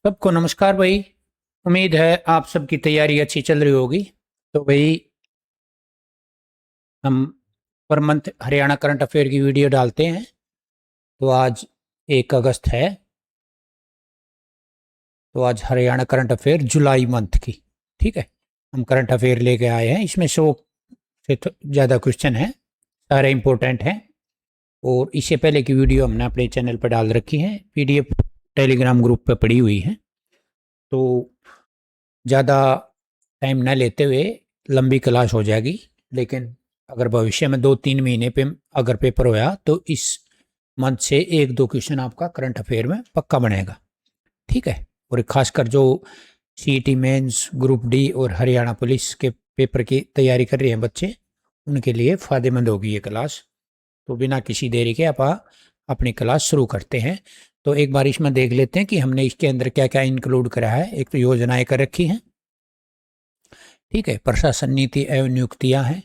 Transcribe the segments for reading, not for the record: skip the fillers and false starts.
सबको नमस्कार भाई। उम्मीद है आप सबकी तैयारी अच्छी चल रही होगी। तो भाई हम per month Haryana current affair की वीडियो डालते हैं। तो आज 1 अगस्त है। तो आज हरियाणा करंट अफेयर जुलाई मंथ की, ठीक है, हम करंट अफेयर लेके आए हैं। इसमें 100 से ज़्यादा क्वेश्चन हैं, सारे इंपॉर्टेंट हैं। और इससे पहले की वीडियो हमने अपने चैनल पर डाल रखी है, पीडीएफ टेलीग्राम ग्रुप पे पड़ी हुई है। तो ज़्यादा टाइम न लेते हुए लंबी क्लास हो जाएगी, लेकिन अगर भविष्य में 2-3 महीने पे अगर पेपर होया तो इस मंथ से 1-2 क्वेश्चन आपका करंट अफेयर में पक्का बनेगा, ठीक है। और खासकर जो सीईटी मेंस, ग्रुप डी और हरियाणा पुलिस के पेपर की तैयारी कर रहे हैं बच्चे, उनके लिए फ़ायदेमंद होगी ये क्लास। तो बिना किसी देरी के आप अपनी क्लास शुरू करते हैं। तो एक बार इसमें देख लेते हैं कि हमने इसके अंदर क्या क्या इंक्लूड करा है। एक तो योजनाएं कर रखी हैं, ठीक है, प्रशासन नीति एवं नियुक्तियां हैं,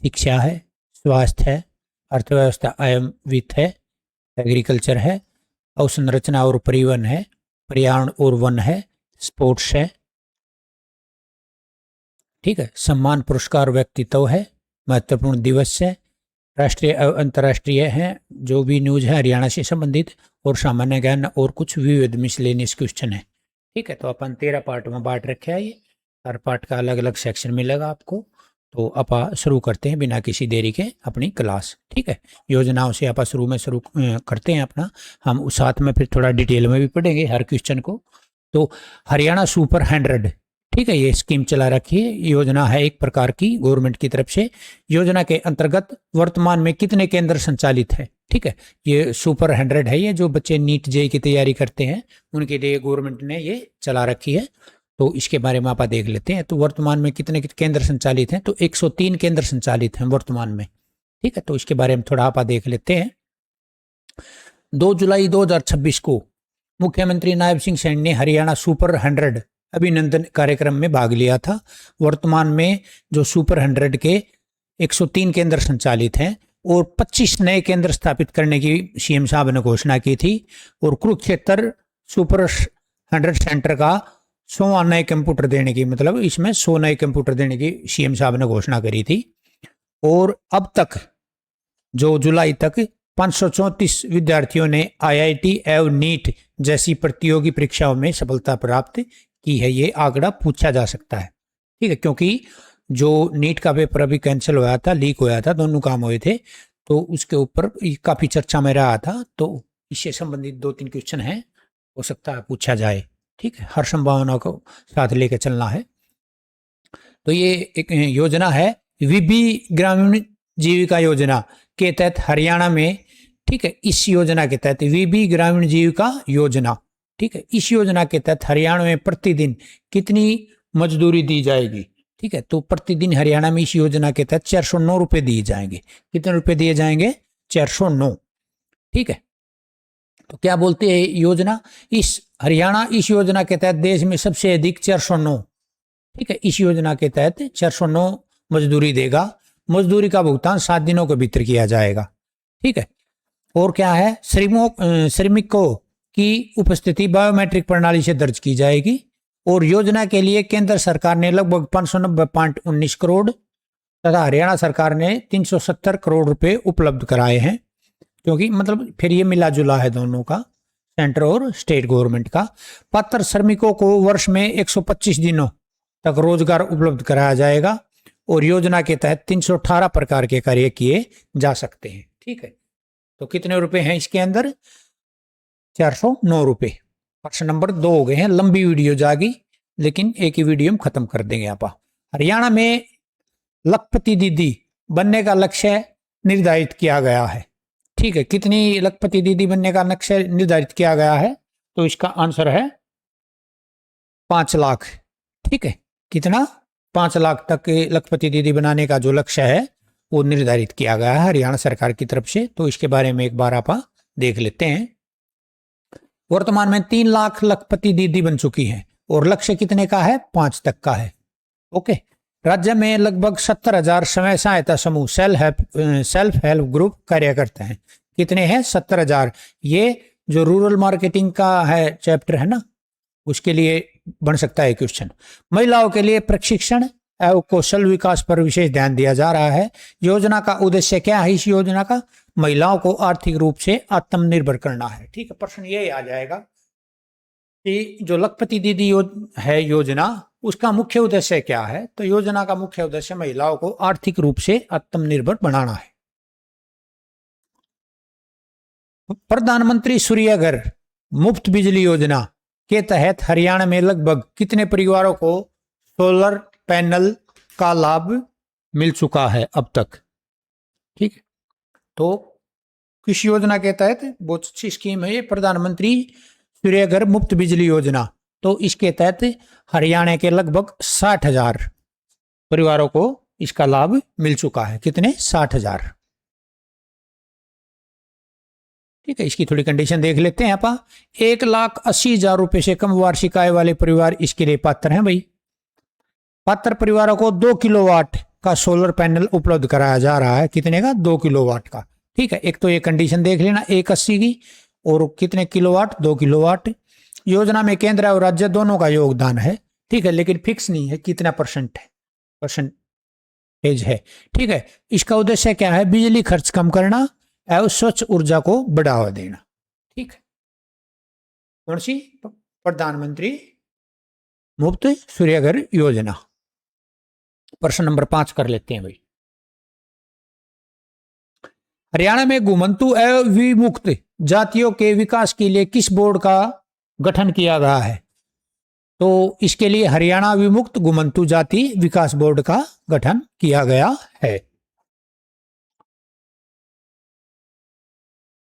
शिक्षा है, स्वास्थ्य है, अर्थव्यवस्था एवं वित्त है, एग्रीकल्चर है, अवसंरचना और परिवहन है, पर्यावरण और वन है, स्पोर्ट्स है, ठीक है, सम्मान पुरस्कार व्यक्तित्व है, महत्वपूर्ण दिवस है, राष्ट्रीय एवं अंतर्राष्ट्रीय है, जो भी न्यूज है हरियाणा से संबंधित, और सामान्य ज्ञान और कुछ विविध मिसलेनियस क्वेश्चन है, ठीक है। तो अपन 13 पार्ट में बांट रखे है। ये हर पार्ट का अलग अलग सेक्शन मिलेगा आपको। तो आप शुरू करते हैं बिना किसी देरी के अपनी क्लास, ठीक है। योजनाओं से आप शुरू करते हैं अपना। हम साथ में फिर थोड़ा डिटेल में भी पढ़ेंगे हर क्वेश्चन को। तो हरियाणा सुपर 100, ठीक है, ये स्कीम चला रखी है, योजना है एक प्रकार की गवर्नमेंट की तरफ से। योजना के अंतर्गत वर्तमान में कितने केंद्र संचालित है, ठीक है। ये सुपर 100 है, ये जो बच्चे नीट जेई की तैयारी करते हैं उनके लिए गवर्नमेंट ने ये चला रखी है। तो इसके बारे में आप देख लेते हैं। तो वर्तमान में कितने केंद्र संचालित हैं, तो 103 केंद्र संचालित हैं वर्तमान में, ठीक है। तो इसके बारे में थोड़ा आप देख लेते हैं। 2 जुलाई 2026 को मुख्यमंत्री नायब सिंह सैनी ने हरियाणा सुपर 100 अभिनंदन कार्यक्रम में भाग लिया था। वर्तमान में जो सुपर 100 के 103 केंद्र संचालित हैं और 25 नए केंद्र स्थापित करने की सीएम साहब ने घोषणा की थी। और कुरुक्षेत्र सुपर 100 सेंटर का 100 नए कंप्यूटर देने की, मतलब इसमें 100 नए कंप्यूटर देने की सीएम साहब ने घोषणा करी थी। और अब तक जो जुलाई तक 534 विद्यार्थियों ने आईआईटी एवं नीट जैसी प्रतियोगी परीक्षाओं में सफलता प्राप्त की है। ये आंकड़ा पूछा जा सकता है, ठीक है, क्योंकि जो नीट का पेपर अभी कैंसिल हुआ था, लीक हुआ था, दोनों काम हुए थे, तो उसके ऊपर काफी चर्चा में रहा था। तो इससे संबंधित 2-3 क्वेश्चन हैं, हो सकता है पूछा जाए, ठीक है। हर संभावना को साथ लेकर चलना है। तो ये एक योजना है विबी ग्रामीण जीविका योजना के तहत हरियाणा में, ठीक है। इस योजना के तहत विबी ग्रामीण जीविका योजना, ठीक है, इस योजना के तहत हरियाणा में प्रतिदिन कितनी मजदूरी दी जाएगी, ठीक है। तो प्रतिदिन हरियाणा में इस योजना के तहत 409 रुपये दिए जाएंगे। कितने रुपए दिए जाएंगे? 409, ठीक है। तो क्या बोलते हैं योजना, इस हरियाणा इस योजना के तहत देश में सबसे अधिक 409, ठीक है, इस योजना के तहत 409 मजदूरी देगा। मजदूरी का भुगतान 7 दिनों के भीतर किया जाएगा, ठीक है। और क्या है, श्रमिकों की उपस्थिति बायोमेट्रिक प्रणाली से दर्ज की जाएगी। और योजना के लिए केंद्र सरकार ने लगभग 590.19 करोड़ तथा हरियाणा सरकार ने 370 करोड़ रुपए उपलब्ध कराए हैं, क्योंकि मतलब फिर ये मिला जुला है दोनों का, सेंटर और स्टेट गवर्नमेंट का। पात्र श्रमिकों को वर्ष में 125 दिनों तक रोजगार उपलब्ध कराया जाएगा। और योजना के तहत 318 प्रकार के कार्य किए जा सकते हैं, ठीक है। तो कितने रुपए हैं इसके अंदर? 409 रुपए। प्रश्न नंबर 2 हो गए हैं। लंबी वीडियो जाएगी, लेकिन एक ही वीडियो में खत्म कर देंगे आप। हरियाणा में लखपति दीदी बनने का लक्ष्य निर्धारित किया गया है, ठीक है। कितनी लखपति दीदी बनने का लक्ष्य निर्धारित किया गया है? तो इसका आंसर है 5 लाख, ठीक है। कितना? 5 लाख तक लखपति दीदी बनाने का जो लक्ष्य है वो निर्धारित किया गया है हरियाणा सरकार की तरफ से। तो इसके बारे में एक बार आप देख लेते हैं। वर्तमान में 3 लाख लखपति दीदी बन चुकी हैं और लक्ष्य कितने का है? 5 तक का है, ओके। राज्य में लगभग 70,000 स्वयं सहायता समूह सेल्फ हेल्प ग्रुप कार्य करते हैं। कितने हैं? 70,000। ये जो रूरल मार्केटिंग का है चैप्टर है ना, उसके लिए बन सकता है क्वेश्चन। महिलाओं के लिए प्रशिक्षण एवं कौशल विकास पर विशेष ध्यान दिया जा रहा है। योजना का उद्देश्य क्या है? इस योजना का महिलाओं को आर्थिक रूप से आत्मनिर्भर करना है। ठीक है, प्रश्न यही आ जाएगा कि जो लखपति दीदी है योजना, उसका मुख्य उद्देश्य क्या है? तो योजना का मुख्य उद्देश्य महिलाओं को आर्थिक रूप से आत्मनिर्भर बनाना है। प्रधानमंत्री सूर्यघर मुफ्त बिजली योजना के तहत हरियाणा में लगभग कितने परिवारों को सोलर पैनल का लाभ मिल चुका है अब तक? ठीक है, तो किस योजना के तहत? बहुत अच्छी स्कीम है ये, प्रधानमंत्री सूर्यघर मुफ्त बिजली योजना। तो इसके तहत हरियाणा के लगभग 60,000 परिवारों को इसका लाभ मिल चुका है। कितने? 60,000। ठीक है, इसकी थोड़ी कंडीशन देख लेते हैं आप। 1,80,000 रुपए से कम वार्षिक आय वाले परिवार इसके लिए पात्र हैं भाई। पात्र परिवारों को 2 किलोवाट का सोलर पैनल उपलब्ध कराया जा रहा है। कितने का? 2 किलोवाट का। ठीक है, एक तो ये कंडीशन देख लेना 1,80 की, और कितने किलोवाट? 2 किलोवाट। योजना में केंद्र और राज्य दोनों का योगदान है। ठीक है, लेकिन फिक्स नहीं है कितना परसेंटेज है। ठीक है, इसका उद्देश्य क्या है? बिजली खर्च कम करना एवं स्वच्छ ऊर्जा को बढ़ावा देना। ठीक है, कौन सी? प्रधानमंत्री मुफ्त सूर्यघर योजना। प्रश्न नंबर 5 कर लेते हैं भाई। हरियाणा में घुमंतु एवं विमुक्त जातियों के विकास के लिए किस बोर्ड का गठन किया गया है? तो इसके लिए हरियाणा विमुक्त घुमंतु जाति विकास बोर्ड का गठन किया गया है।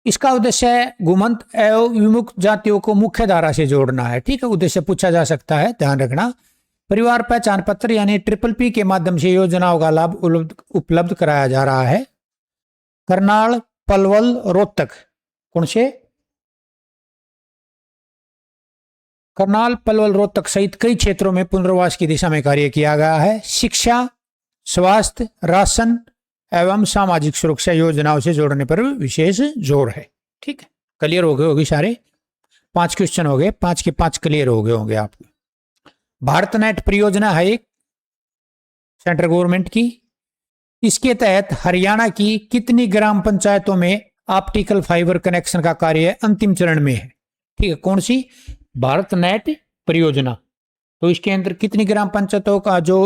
इसका उद्देश्य है घुमंत एवं विमुक्त जातियों को मुख्य धारा से जोड़ना है। ठीक है, उद्देश्य पूछा जा सकता है, ध्यान रखना। परिवार पहचान पत्र यानी PPP के माध्यम से योजनाओं का लाभ उपलब्ध कराया जा रहा है। करनाल, पलवल, रोहतक, कौन से? करनाल, पलवल, रोहतक सहित कई क्षेत्रों में पुनर्वास की दिशा में कार्य किया गया है। शिक्षा, स्वास्थ्य, राशन एवं सामाजिक सुरक्षा योजनाओं से जोड़ने पर विशेष जोर है। ठीक है, क्लियर हो गए होगी सारे? 5 क्वेश्चन हो गए, 5 के 5 क्लियर हो गए होंगे आपको। भारत नेट परियोजना है एक सेंट्रल गवर्नमेंट की। इसके तहत हरियाणा की कितनी ग्राम पंचायतों में ऑप्टिकल फाइबर कनेक्शन का कार्य अंतिम चरण में है? ठीक है, कौन सी? भारत नेट परियोजना। तो इसके अंदर कितनी ग्राम पंचायतों का जो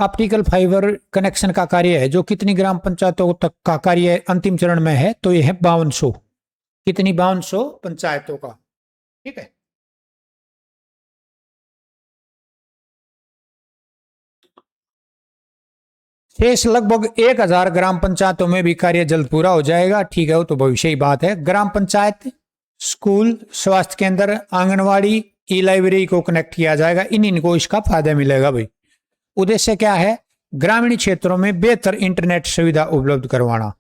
ऑप्टिकल फाइबर कनेक्शन का कार्य है, जो कितनी ग्राम पंचायतों तक का कार्य अंतिम चरण में है? तो यह है 5200। कितनी? 5200 पंचायतों का। ठीक है, शेष लगभग 1,000 ग्राम पंचायतों में भी कार्य जल्द पूरा हो जाएगा। ठीक है, वो तो भविष्य ही बात है। ग्राम पंचायत, स्कूल, स्वास्थ्य केंद्र, आंगनवाड़ी, ई लाइब्रेरी को कनेक्ट किया जाएगा। इनको इसका फायदा मिलेगा भाई। उद्देश्य क्या है? ग्रामीण क्षेत्रों में बेहतर इंटरनेट सुविधा उपलब्ध करवाना,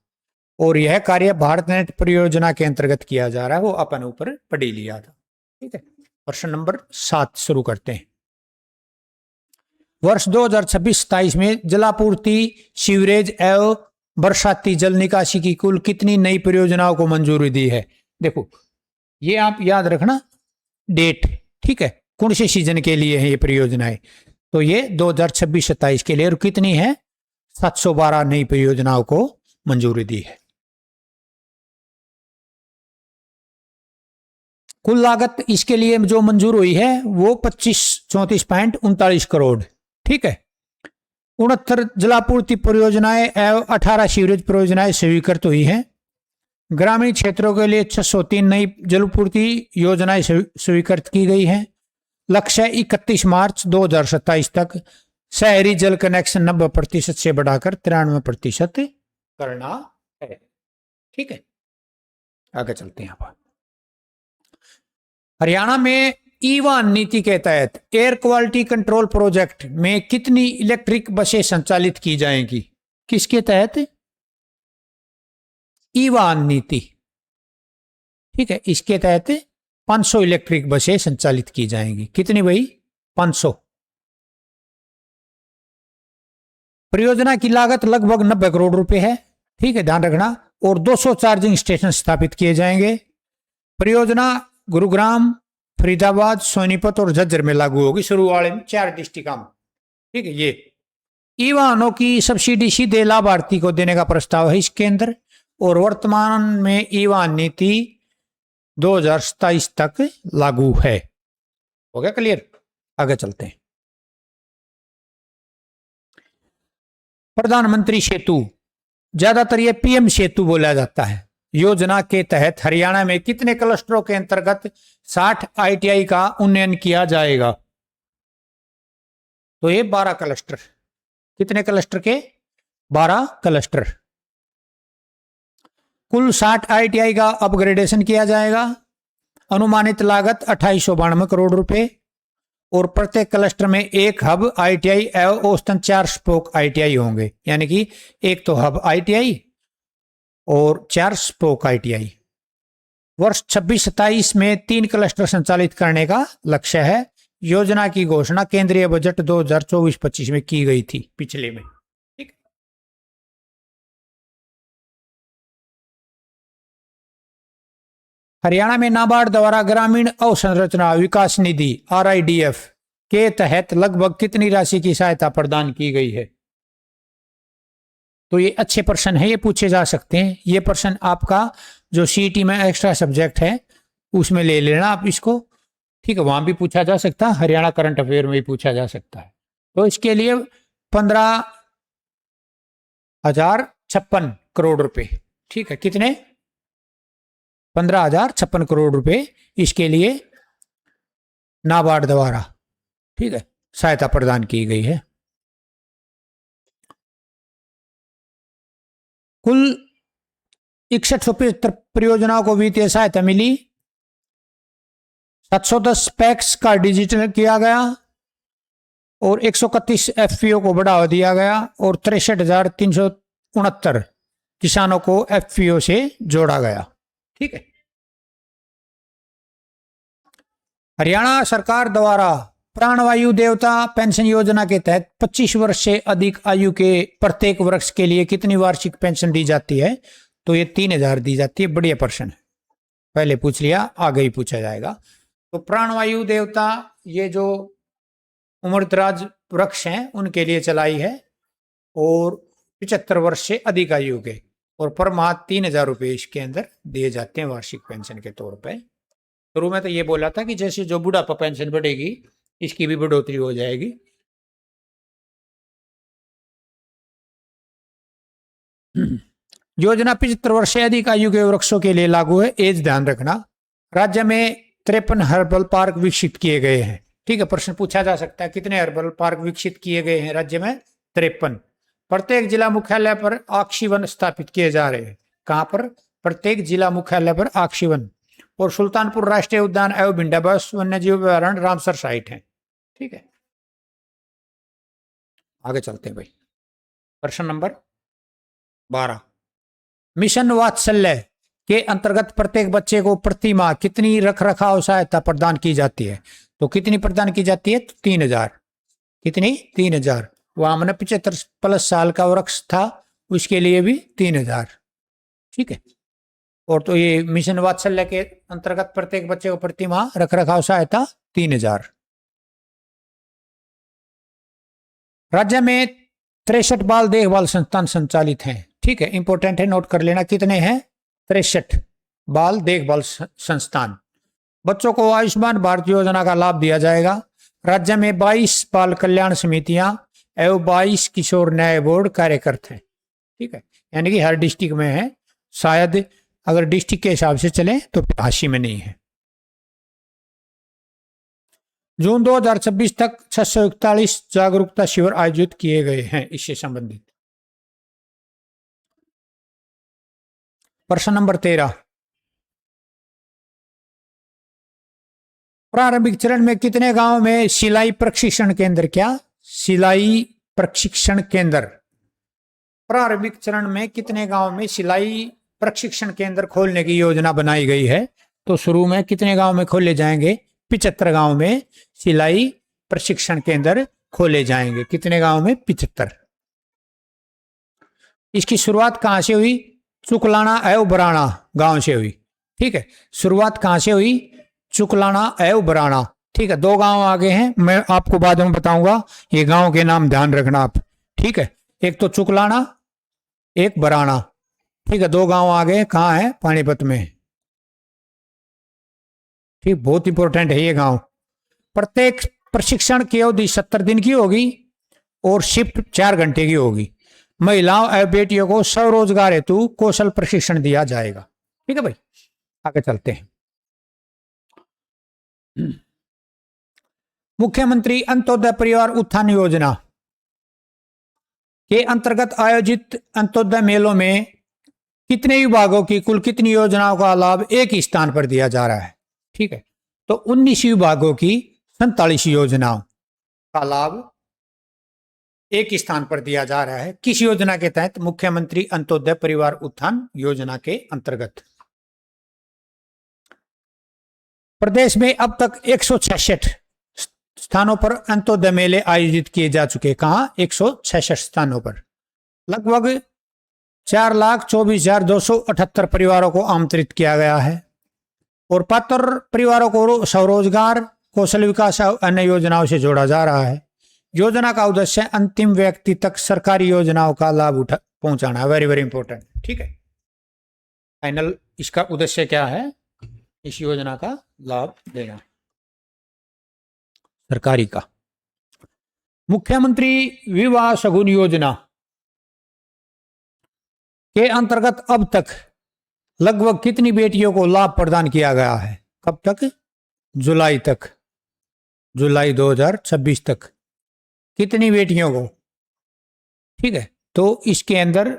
और यह कार्य भारत नेट परियोजना के अंतर्गत किया जा रहा है। वो अपन ऊपर पढ़ लिया था। ठीक है, प्रश्न नंबर 7 शुरू करते हैं। वर्ष 2026-27 में जलापूर्ति, सीवरेज एवं बरसाती जल निकासी की कुल कितनी नई परियोजनाओं को मंजूरी दी है? देखो, ये आप याद रखना डेट। ठीक है, कौन से सीजन के लिए है ये परियोजनाएं? तो ये 2026-27 के लिए, और कितनी है? 712 नई परियोजनाओं को मंजूरी दी है। कुल लागत इसके लिए जो मंजूर हुई है वो 34.39 करोड़। ठीक है, 69 जलापूर्ति परियोजनाएं एवं 18 सीवरेज परियोजनाएं स्वीकृत हुई हैं। ग्रामीण क्षेत्रों के लिए 603 नई जलापूर्ति योजनाएं स्वीकृत की गई हैं। लक्ष्य 31 मार्च 2027 तक शहरी जल कनेक्शन 90% से बढ़ाकर 93% करना है। ठीक है, आगे चलते हैं। आप हरियाणा में ईवान नीति के तहत एयर क्वालिटी कंट्रोल प्रोजेक्ट में कितनी इलेक्ट्रिक बसें संचालित की जाएंगी? किसके तहत? ईवान नीति। ठीक है, इसके तहत 500 इलेक्ट्रिक बसें संचालित की जाएंगी। कितनी भाई? 500। परियोजना की लागत लगभग 90 करोड़ रुपए है। ठीक है, ध्यान रखना। और 200 चार्जिंग स्टेशन स्थापित किए जाएंगे। परियोजना गुरुग्राम, फरीदाबाद, सोनीपत और झज्जर में लागू होगी, शुरू वाले में 4 डिस्ट्रिक्ट में। ठीक है, ये ई वाहनों की सब्सिडी सीधे लाभार्थी को देने का प्रस्ताव है इसके अंदर। और वर्तमान में ई वाहन नीति 2027 तक लागू है। हो गया क्लियर? आगे चलते हैं। प्रधानमंत्री सेतु, ज्यादातर ये पीएम सेतु बोला जाता है। योजना के तहत हरियाणा में कितने क्लस्टरों के अंतर्गत 60 आईटीआई का उन्नयन किया जाएगा? तो ये 12 क्लस्टर। कितने क्लस्टर के? 12 क्लस्टर। कुल 60 आईटीआई का अपग्रेडेशन किया जाएगा। अनुमानित लागत 2892 करोड़ रुपए। और प्रत्येक क्लस्टर में एक हब आईटीआई एवं औसतन 4 स्पोक आईटीआई होंगे, यानी कि एक तो हब आईटीआई और 4 स्पोक आईटीआई। वर्ष 26-27 में 3 क्लस्टर संचालित करने का लक्ष्य है। योजना की घोषणा केंद्रीय बजट 2024-25 में की गई थी, पिछले में। ठीक। हरियाणा में नाबार्ड द्वारा ग्रामीण अवसंरचना विकास निधि RIDF के तहत लगभग कितनी राशि की सहायता प्रदान की गई है? तो ये अच्छे प्रश्न है, ये पूछे जा सकते हैं। ये प्रश्न आपका जो सीईटी में एक्स्ट्रा सब्जेक्ट है उसमें ले लेना आप इसको। ठीक है, वहां भी पूछा जा सकता है, हरियाणा करंट अफेयर में भी पूछा जा सकता है। तो इसके लिए 15,056 करोड़ रुपए। ठीक है, कितने? 15,056 करोड़ रुपए इसके लिए नाबार्ड द्वारा, ठीक है, सहायता प्रदान की गई है। कुल 6175 परियोजनाओं को वित्तीय सहायता मिली। 710 पैक्स का डिजिटल किया गया और 131 FPO को बढ़ावा दिया गया और 63,369 किसानों को FPO से जोड़ा गया। ठीक है। हरियाणा सरकार द्वारा प्राणवायु देवता पेंशन योजना के तहत 25 वर्ष से अधिक आयु के प्रत्येक वर्ष के लिए कितनी वार्षिक पेंशन दी जाती है? तो ये 3,000 दी जाती है। बढ़िया प्रश्न है, पहले पूछ लिया, आगे ही पूछा जाएगा। तो प्राणवायु देवता ये जो उम्रदराज वृक्ष हैं उनके लिए चलाई है और 75 वर्ष से अधिक आयु के, और पर माह 3,000 रुपये इसके अंदर दिए जाते हैं वार्षिक पेंशन के तौर पे। शुरू में तो ये बोला था कि जैसे जो बुढ़ापा पेंशन बढ़ेगी इसकी भी बढ़ोतरी हो जाएगी। योजना 75 वर्ष से अधिक आयु के वृक्षों के लिए लागू है। एज ध्यान रखना। राज्य में 53 हर्बल पार्क विकसित किए गए हैं। ठीक है, प्रश्न पूछा जा सकता है कितने हर्बल पार्क विकसित किए गए हैं राज्य में? 53। प्रत्येक जिला मुख्यालय पर आक्सीवन स्थापित किए जा रहे हैं। कहां पर? प्रत्येक जिला मुख्यालय पर आक्सीवन। और सुल्तानपुर राष्ट्रीय उद्यान एवं भिंडाबस वन्यजीव अभयारण्य रामसर साइट है। ठीक है, आगे चलते हैं भाई। प्रश्न नंबर 12, मिशन वात्सल्य के अंतर्गत प्रत्येक बच्चे को प्रति माह कितनी रखरखाव सहायता प्रदान की जाती है? तो कितनी प्रदान की जाती है? तो 3,000। कितनी? 3,000। वहां मैंने 75+ साल का वृक्ष था उसके लिए भी 3,000। ठीक है। और तो ये मिशन वात्सल्य के अंतर्गत प्रत्येक बच्चे को प्रति माह रखरखाव सहायता 3,000। राज्य में 63 बाल देखभाल संस्थान संचालित हैं। ठीक है, इंपॉर्टेंट है, नोट कर लेना। कितने हैं? 63 बाल देखभाल संस्थान। बच्चों को आयुष्मान भारत योजना का लाभ दिया जाएगा। राज्य में 22 बाल कल्याण समितियां एवं 22 किशोर न्याय बोर्ड कार्यरत हैं। ठीक है, यानी कि हर डिस्ट्रिक्ट में है। शायद अगर डिस्ट्रिक्ट के हिसाब से चलें तो 80 में नहीं है। जून 2026 तक 641 जागरूकता शिविर आयोजित किए गए हैं इससे संबंधित। प्रश्न नंबर 13, प्रारंभिक चरण में कितने गांव में सिलाई प्रशिक्षण केंद्र? क्या? सिलाई प्रशिक्षण केंद्र। प्रारंभिक चरण में कितने गांव में सिलाई प्रशिक्षण केंद्र खोलने की योजना बनाई गई है? तो शुरू में कितने गांव में खोले जाएंगे? 75 गांव में सिलाई प्रशिक्षण केंद्र खोले जाएंगे। कितने गांव में? 75। इसकी शुरुआत कहां से हुई? चुकलाना एवं बराना गांव से हुई। ठीक है, शुरुआत कहां से हुई? चुकलाना एवं बराना। ठीक है, दो गांव आगे हैं, मैं आपको बाद में बताऊंगा, ये गांव के नाम ध्यान रखना आप। ठीक है, एक तो चुकलाना, एक बराना। ठीक है, दो गांव आगे, कहाँ है? पानीपत में। ठीक, बहुत इंपॉर्टेंट है ये गांव। प्रत्येक प्रशिक्षण की अवधि 70 दिन की होगी और शिफ्ट 4 घंटे की होगी। महिलाओं एवं बेटियों को स्वरोजगार हेतु कौशल प्रशिक्षण दिया जाएगा। ठीक है भाई, आगे चलते हैं। मुख्यमंत्री अंत्योदय परिवार उत्थान योजना के अंतर्गत आयोजित अंत्योदय मेलों में कितने विभागों की कुल कितनी योजनाओं का लाभ एक ही स्थान पर दिया जा रहा है? ठीक है, तो 19 विभागों की 47 योजनाओं का लाभ एक ही स्थान पर दिया जा रहा है। किस योजना के तहत? मुख्यमंत्री अंत्योदय परिवार उत्थान योजना के अंतर्गत। प्रदेश में अब तक 166 स्थानों पर अंत्योदय मेले आयोजित किए जा चुके। कहां? 166 स्थानों पर। लगभग 4,24,278 परिवारों को आमंत्रित किया गया है और पात्र परिवारों को स्वरोजगार, कौशल विकास और अन्य योजनाओं से जोड़ा जा रहा है। योजना का उद्देश्य अंतिम व्यक्ति तक सरकारी योजनाओं का लाभ पहुंचाना है। Very very important. ठीक है, फाइनल इसका उद्देश्य क्या है? इस योजना का लाभ देना सरकारी का। मुख्यमंत्री विवाह शगुन योजना के अंतर्गत अब तक लगभग कितनी बेटियों को लाभ प्रदान किया गया है? कब तक? जुलाई तक, जुलाई 2026 तक। कितनी बेटियों को? ठीक है, तो इसके अंदर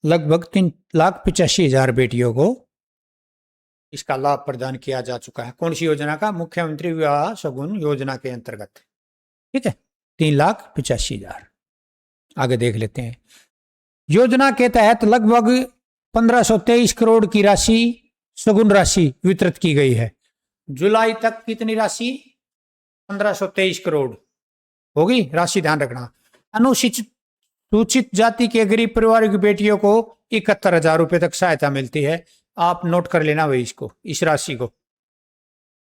लगभग 3,85,000 बेटियों को इसका लाभ प्रदान किया जा चुका है। कौन सी योजना का? मुख्यमंत्री विवाह शगुन योजना के अंतर्गत। ठीक है, 3,85,000। आगे देख लेते हैं। योजना के तहत लगभग 1523 करोड़ की राशि, शगुन राशि वितरित की गई है। जुलाई तक कितनी राशि? 1523 करोड़ होगी राशि, ध्यान रखना। अनुसूचित सूचित जाति के गरीब परिवार की बेटियों को 71,000 रुपए तक सहायता मिलती है। आप नोट कर लेना भाई इसको, इस राशि को,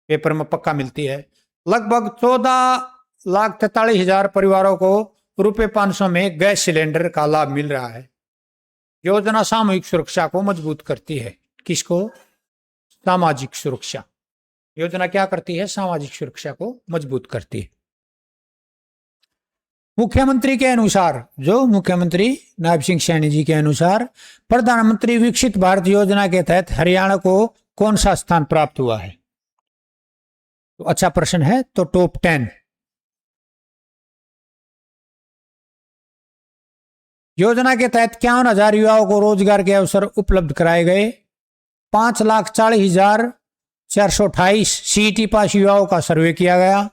पेपर में पक्का मिलती है। लगभग 14,43,000 परिवारों को रुपए 500 में गैस सिलेंडर का लाभ मिल रहा है। योजना सामूहिक सुरक्षा को मजबूत करती है। किसको? सामाजिक सुरक्षा। योजना क्या करती है? सामाजिक सुरक्षा को मजबूत करती है। मुख्यमंत्री के अनुसार, जो मुख्यमंत्री नायब सिंह सैनी जी के अनुसार, प्रधानमंत्री विकसित भारत योजना के तहत हरियाणा को कौन सा स्थान प्राप्त हुआ है? तो अच्छा प्रश्न है, तो टॉप 10। योजना के तहत 51,000 युवाओं को रोजगार के अवसर उपलब्ध कराए गए। 5,40,428 सीईटी पास युवाओं का सर्वे किया गया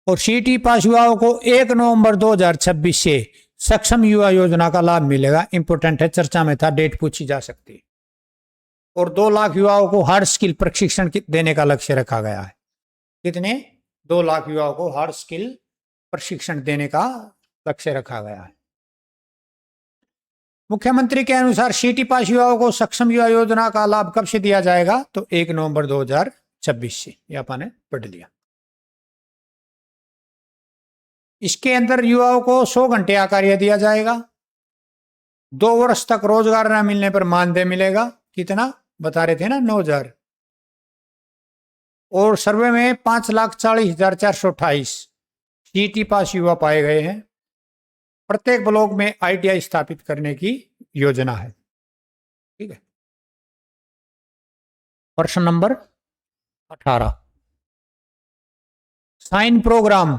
और सीईटी पास युवाओं को 1 नवंबर 2026 से सक्षम युवा योजना का लाभ मिलेगा। इंपोर्टेंट है, चर्चा में था, डेट पूछी जा सकती है। और 2 लाख युवाओं को हार्ड स्किल प्रशिक्षण देने का लक्ष्य रखा गया है। कितने? 2 लाख युवाओं को हार्ड स्किल प्रशिक्षण देने का लक्ष्य रखा गया है। मुख्यमंत्री के अनुसार सीईटी पास युवाओं को सक्षम युवा योजना का लाभ कब से दिया जाएगा? तो 1 नवंबर 2026 से। यह अपन ने पढ़ लिया। इसके अंदर युवाओं को 100 घंटे का कार्य दिया जाएगा। 2 वर्ष तक रोजगार न मिलने पर मानदेय मिलेगा। कितना बता रहे थे ना? 9,000। और सर्वे में 5,40,428 सीईटी पास युवा पाए गए हैं। प्रत्येक ब्लॉक में आईटीआई स्थापित करने की योजना है। ठीक है, प्रश्न नंबर 18। साइन प्रोग्राम,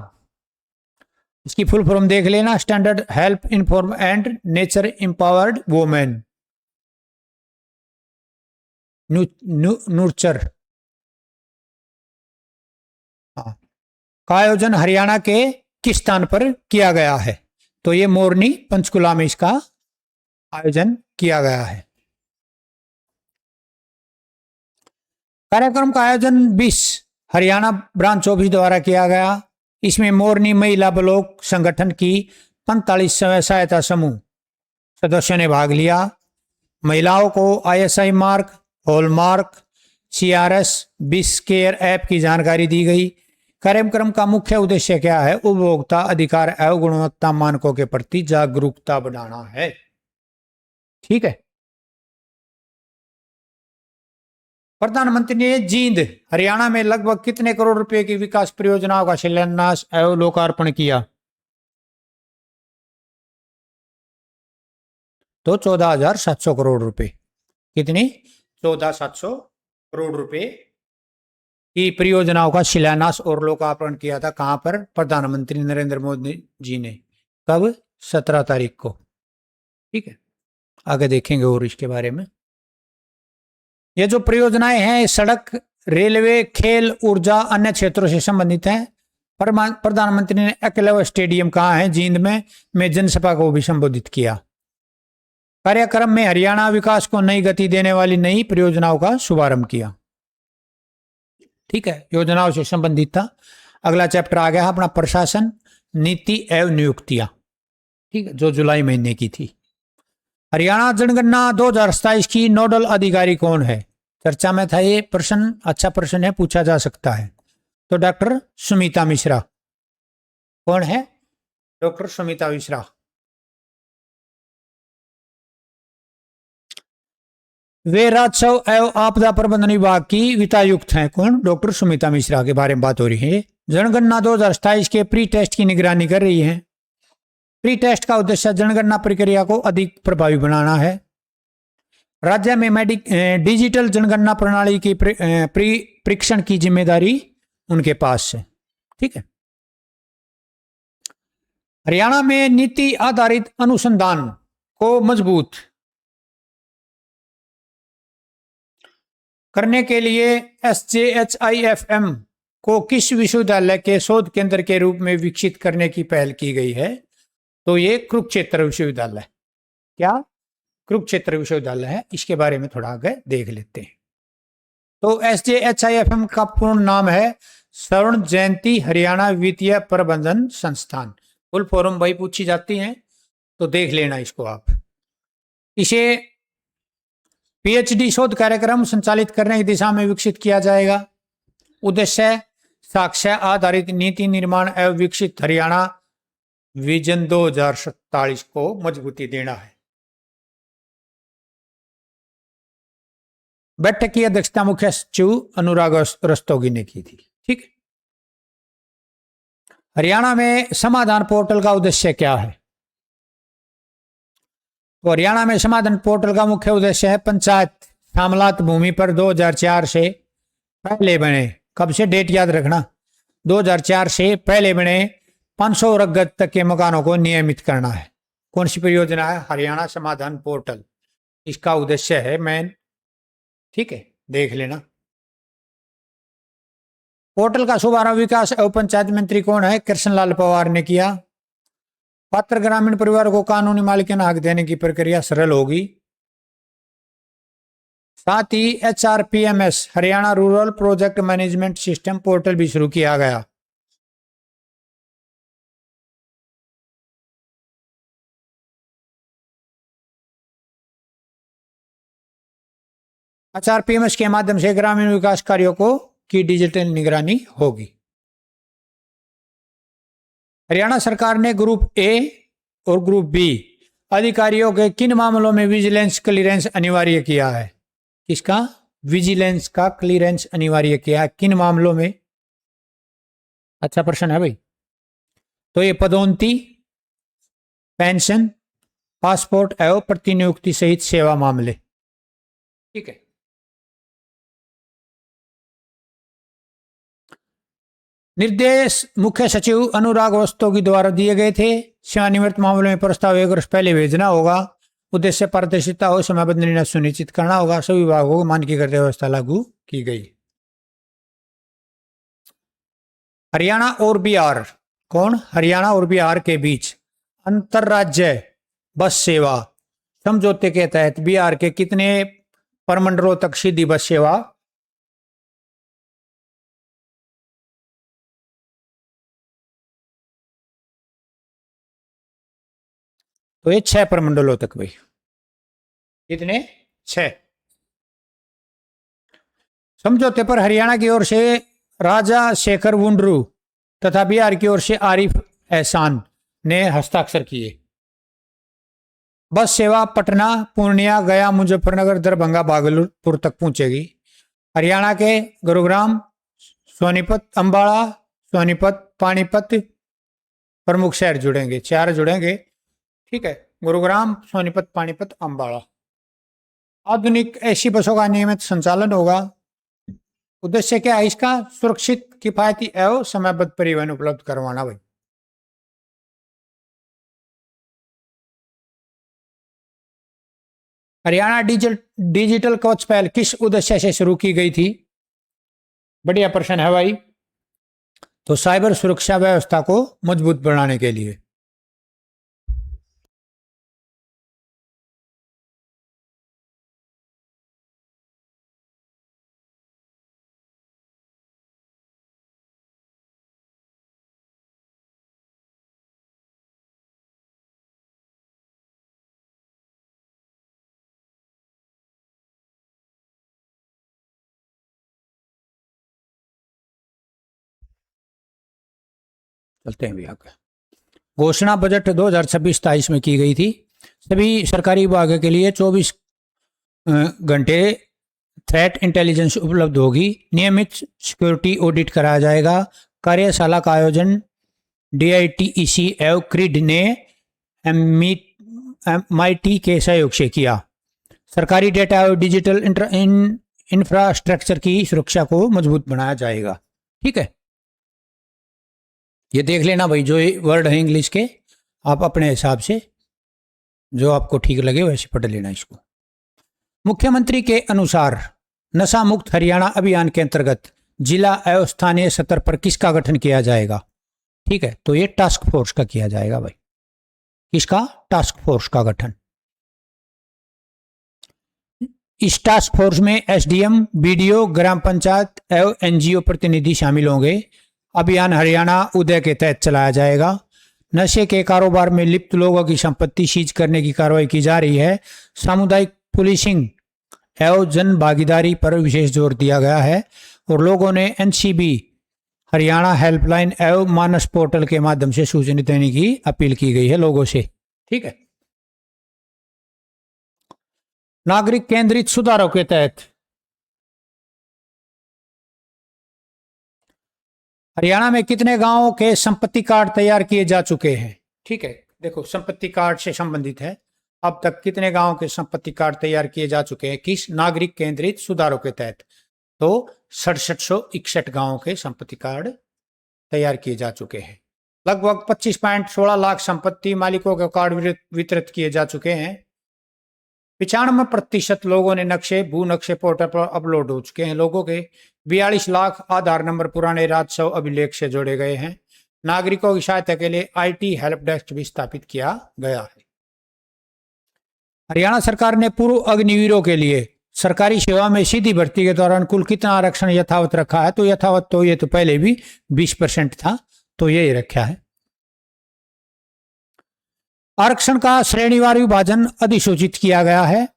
इसकी फुल फॉर्म देख लेना। Standard help inform and nature empowered women nurture का आयोजन हरियाणा के किस स्थान पर किया गया है? तो ये मोरनी पंचकुला में इसका आयोजन किया गया है। कार्यक्रम का आयोजन 20 हरियाणा ब्रांच ऑफिस द्वारा किया गया। इसमें मोरनी महिला ब्लॉक संगठन की 45 स्वयं सहायता समूह सदस्यों ने भाग लिया। महिलाओं को आईएसआई मार्क, हॉलमार्क, CRS बिस केयर ऐप की जानकारी दी गई। कार्यक्रम का मुख्य उद्देश्य क्या है? उपभोक्ता अधिकार एवं गुणवत्ता मानकों के प्रति जागरूकता बढ़ाना है। ठीक है। प्रधानमंत्री ने जींद हरियाणा में लगभग कितने करोड़ रुपए की विकास परियोजनाओं का शिलान्यास एवं लोकार्पण किया? तो 14,700 करोड़ रुपए। कितनी? 14,700 करोड़ रुपए की परियोजनाओं का शिलान्यास और लोकार्पण किया था। कहां पर? प्रधानमंत्री नरेंद्र मोदी जी ने। कब? 17 तारीख को। ठीक है, आगे देखेंगे और इसके बारे में। ये जो परियोजनाएं हैं सड़क, रेलवे, खेल, ऊर्जा, अन्य क्षेत्रों से संबंधित हैं। प्रधानमंत्री ने एकलव्य स्टेडियम कहा है? जींद में जनसभा को भी संबोधित किया। कार्यक्रम में हरियाणा विकास को नई गति देने वाली नई परियोजनाओं का शुभारंभ किया। ठीक है, योजनाओं से संबंधित था। अगला चैप्टर आ गया अपना प्रशासन, नीति एवं नियुक्तियां। ठीक है, जो जुलाई महीने की थी। हरियाणा जनगणना 2027 की नोडल अधिकारी कौन है? चर्चा में था ये प्रश्न, अच्छा प्रश्न है, पूछा जा सकता है। तो डॉक्टर सुमिता मिश्रा। कौन है? डॉक्टर सुमिता मिश्रा। वे राजस्व एवं आपदा प्रबंधन विभाग की वित्तायुक्त हैं। कौन? डॉक्टर सुमिता मिश्रा के बारे में बात हो रही है। जनगणना 2027 के प्री टेस्ट की निगरानी कर रही है। प्री टेस्ट का उद्देश्य जनगणना प्रक्रिया को अधिक प्रभावी बनाना है। राज्य में डिजिटल जनगणना प्रणाली की परीक्षण की जिम्मेदारी उनके पास है। ठीक है। हरियाणा में नीति आधारित अनुसंधान को मजबूत करने के लिए SJHIFM को किस विश्वविद्यालय के शोध केंद्र के रूप में विकसित करने की पहल की गई है? तो ये कुरुक्षेत्र विश्वविद्यालय। क्या? कुरुक्षेत्र विश्वविद्यालय है। इसके बारे में थोड़ा आगे देख लेते हैं। तो SJHIFM का पूर्ण नाम है स्वर्ण जयंती हरियाणा वित्तीय प्रबंधन संस्थान। फुल फॉर्म भाई पूछी जाती हैं तो देख लेना इसको आप। इसे PhD शोध कार्यक्रम संचालित करने की दिशा में विकसित किया जाएगा। उद्देश्य साक्ष्य आधारित नीति निर्माण एवं विकसित हरियाणा विजन 2047 को मजबूती देना है। बैठक की अध्यक्षता मुख्य सचिव अनुराग रस्तोगी ने की थी। ठीक। हरियाणा में समाधान पोर्टल का उद्देश्य क्या है? तो हरियाणा में समाधान पोर्टल का मुख्य उद्देश्य है पंचायत मामलात भूमि पर 2004 से पहले बने, कब से डेट याद रखना, 2004 से पहले बने 500 गज तक के मकानों को नियमित करना है। कौन सी परियोजना है? हरियाणा समाधान पोर्टल। इसका उद्देश्य है मेन। ठीक है, देख लेना। पोर्टल का शुभारंभ विकास एवं पंचायत मंत्री कौन है? कृष्णलाल पवार ने किया। पात्र ग्रामीण परिवार को कानूनी मालिकाना हक देने की प्रक्रिया सरल होगी। साथ ही HRPMS Haryana rural project management system portal भी शुरू किया गया। HRPMS के माध्यम से ग्रामीण विकास कार्यों की डिजिटल निगरानी होगी। हरियाणा सरकार ने ग्रुप A और ग्रुप B अधिकारियों के किन मामलों में विजिलेंस क्लियरेंस अनिवार्य किया है? किसका? विजिलेंस का क्लियरेंस अनिवार्य किया है। किन मामलों में? अच्छा प्रश्न है भाई। तो ये पदोन्नति, पेंशन, पासपोर्ट एवं प्रतिनियुक्ति सहित सेवा मामले। ठीक है। निर्देश मुख्य सचिव अनुराग रस्तोगी द्वारा दिए गए थे। सेवानिवृत्त मामलों में प्रस्ताव 1 वर्ष पहले भेजना होगा। उद्देश्य पारदर्शिता और समयबद्ध निर्णय सुनिश्चित करना होगा। सभी विभागों को मानकीकृत व्यवस्था लागू की गई। हरियाणा और बिहार, कौन? हरियाणा और बिहार के बीच अंतरराज्य बस सेवा समझौते के तहत बिहार के कितने प्रमंडलों तक सीधी बस सेवा? तो ये 6 प्रमंडलों तक भाई। कितने? 6। समझौते पर हरियाणा की ओर से राजा शेखर वुंडरू तथा बिहार की ओर से आरिफ एहसान ने हस्ताक्षर किए। बस सेवा पटना, पूर्णिया, गया, मुजफ्फरनगर, दरभंगा, भागलपुर तक पहुंचेगी। हरियाणा के गुरुग्राम, सोनीपत, अंबाला, सोनीपत, पानीपत प्रमुख शहर जुड़ेंगे, 4 जुड़ेंगे। ठीक है, गुरुग्राम, सोनीपत, पानीपत, अंबाला। आधुनिक एसी बसों का नियमित संचालन होगा। उद्देश्य क्या है इसका? सुरक्षित, किफायती एवं समयबद्ध परिवहन उपलब्ध करवाना। भाई हरियाणा डिजिटल कवच पहल किस उद्देश्य से शुरू की गई थी? बढ़िया प्रश्न है भाई। तो साइबर सुरक्षा व्यवस्था को मजबूत बनाने के लिए। चलते हैं भी आगे। घोषणा बजट 2026-27 में की गई थी। सभी सरकारी विभागों के लिए 24 घंटे थ्रेट इंटेलिजेंस उपलब्ध होगी। नियमित सिक्योरिटी ऑडिट कराया जाएगा। कार्यशाला का आयोजन DITEC एवं क्रिड ने MIT के सहयोग से किया। सरकारी डेटा और डिजिटल इंफ्रास्ट्रक्चर की सुरक्षा को मजबूत बनाया जाएगा। ठीक है, ये देख लेना भाई, जो वर्ड है इंग्लिश के आप अपने हिसाब से जो आपको ठीक लगे वैसे पढ़ लेना इसको। मुख्यमंत्री के अनुसार नशा मुक्त हरियाणा अभियान के अंतर्गत जिला एवं स्थानीय स्तर पर किसका गठन किया जाएगा? ठीक है, तो ये टास्क फोर्स का किया जाएगा भाई। किसका? टास्क फोर्स का गठन। इस टास्क फोर्स में SDM, BDO, ग्राम पंचायत एवं NGO प्रतिनिधि शामिल होंगे। अभियान हरियाणा उदय के तहत चलाया जाएगा। नशे के कारोबार में लिप्त लोगों की संपत्ति सीज करने की कार्रवाई की जा रही है। सामुदायिक पुलिसिंग एवं जन भागीदारी पर विशेष जोर दिया गया है और लोगों ने NCB हरियाणा हेल्पलाइन एवं मानस पोर्टल के माध्यम से सूचना देने की अपील की गई है लोगों से। ठीक है, नागरिक केंद्रित सुधारों के तहत हरियाणा में कितने गांवों के संपत्ति कार्ड तैयार किए जा चुके हैं? ठीक है, देखो संपत्ति कार्ड से संबंधित है। अब तक कितने गांवों के संपत्ति कार्ड तैयार किए जा चुके हैं किस नागरिक केंद्रित सुधारों के तहत? तो 6761 गांवों के संपत्ति कार्ड तैयार किए जा चुके हैं। लगभग 25.16 लाख संपत्ति मालिकों के कार्ड वितरित किए जा चुके हैं। 95% लोगों ने नक्शे भू नक्शे पोर्टल पर अपलोड हो चुके हैं। लोगों के 42 लाख आधार नंबर पुराने राजस्व अभिलेख से जोड़े गए हैं। नागरिकों की सहायता के लिए IT हेल्प डेस्क भी स्थापित किया गया है। हरियाणा सरकार ने पूर्व अग्निवीरों के लिए सरकारी सेवा में सीधी भर्ती के दौरान कुल कितना आरक्षण यथावत रखा है? तो यथावत तो ये तो पहले भी 20% था, तो यही रखा है। आरक्षण का श्रेणीवार विभाजन अधिसूचित किया गया है।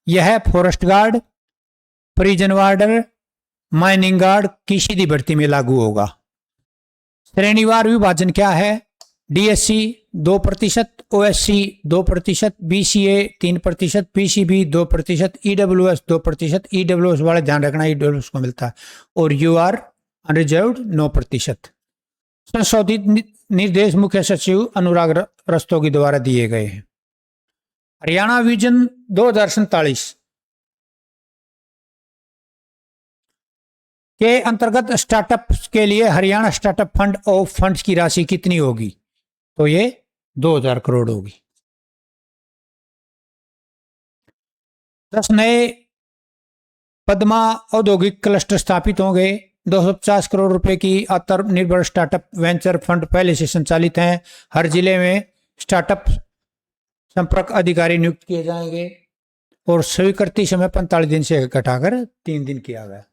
यह forest guard, prison वार्डर, mining guard की सीधी भर्ती में लागू होगा। श्रेणीवार विभाजन क्या है? DSC 2%, OSC 2%, BCA 3%, PCB 2%, EWS 2%। EWS वाले ध्यान रखना, EWS को मिलता है। और UR अनरिजर्व्ड 9%। संशोधित निर्देश मुख्य सचिव अनुराग रस्तोगी द्वारा दिए गए हैं। हरियाणा विजन 2047 के अंतर्गत स्टार्टअप के लिए Haryana startup fund of funds की राशि कितनी होगी? तो ये 2000 करोड़ होगी। 10 नए पद्मा औद्योगिक क्लस्टर स्थापित होंगे। 250 करोड़ रुपए की आत्मनिर्भर स्टार्टअप वेंचर फंड पहले से संचालित हैं। हर जिले में स्टार्टअप संपर्क अधिकारी नियुक्त किए जाएंगे और स्वीकृति समय 45 दिन से घटाकर 3 दिन किया गया।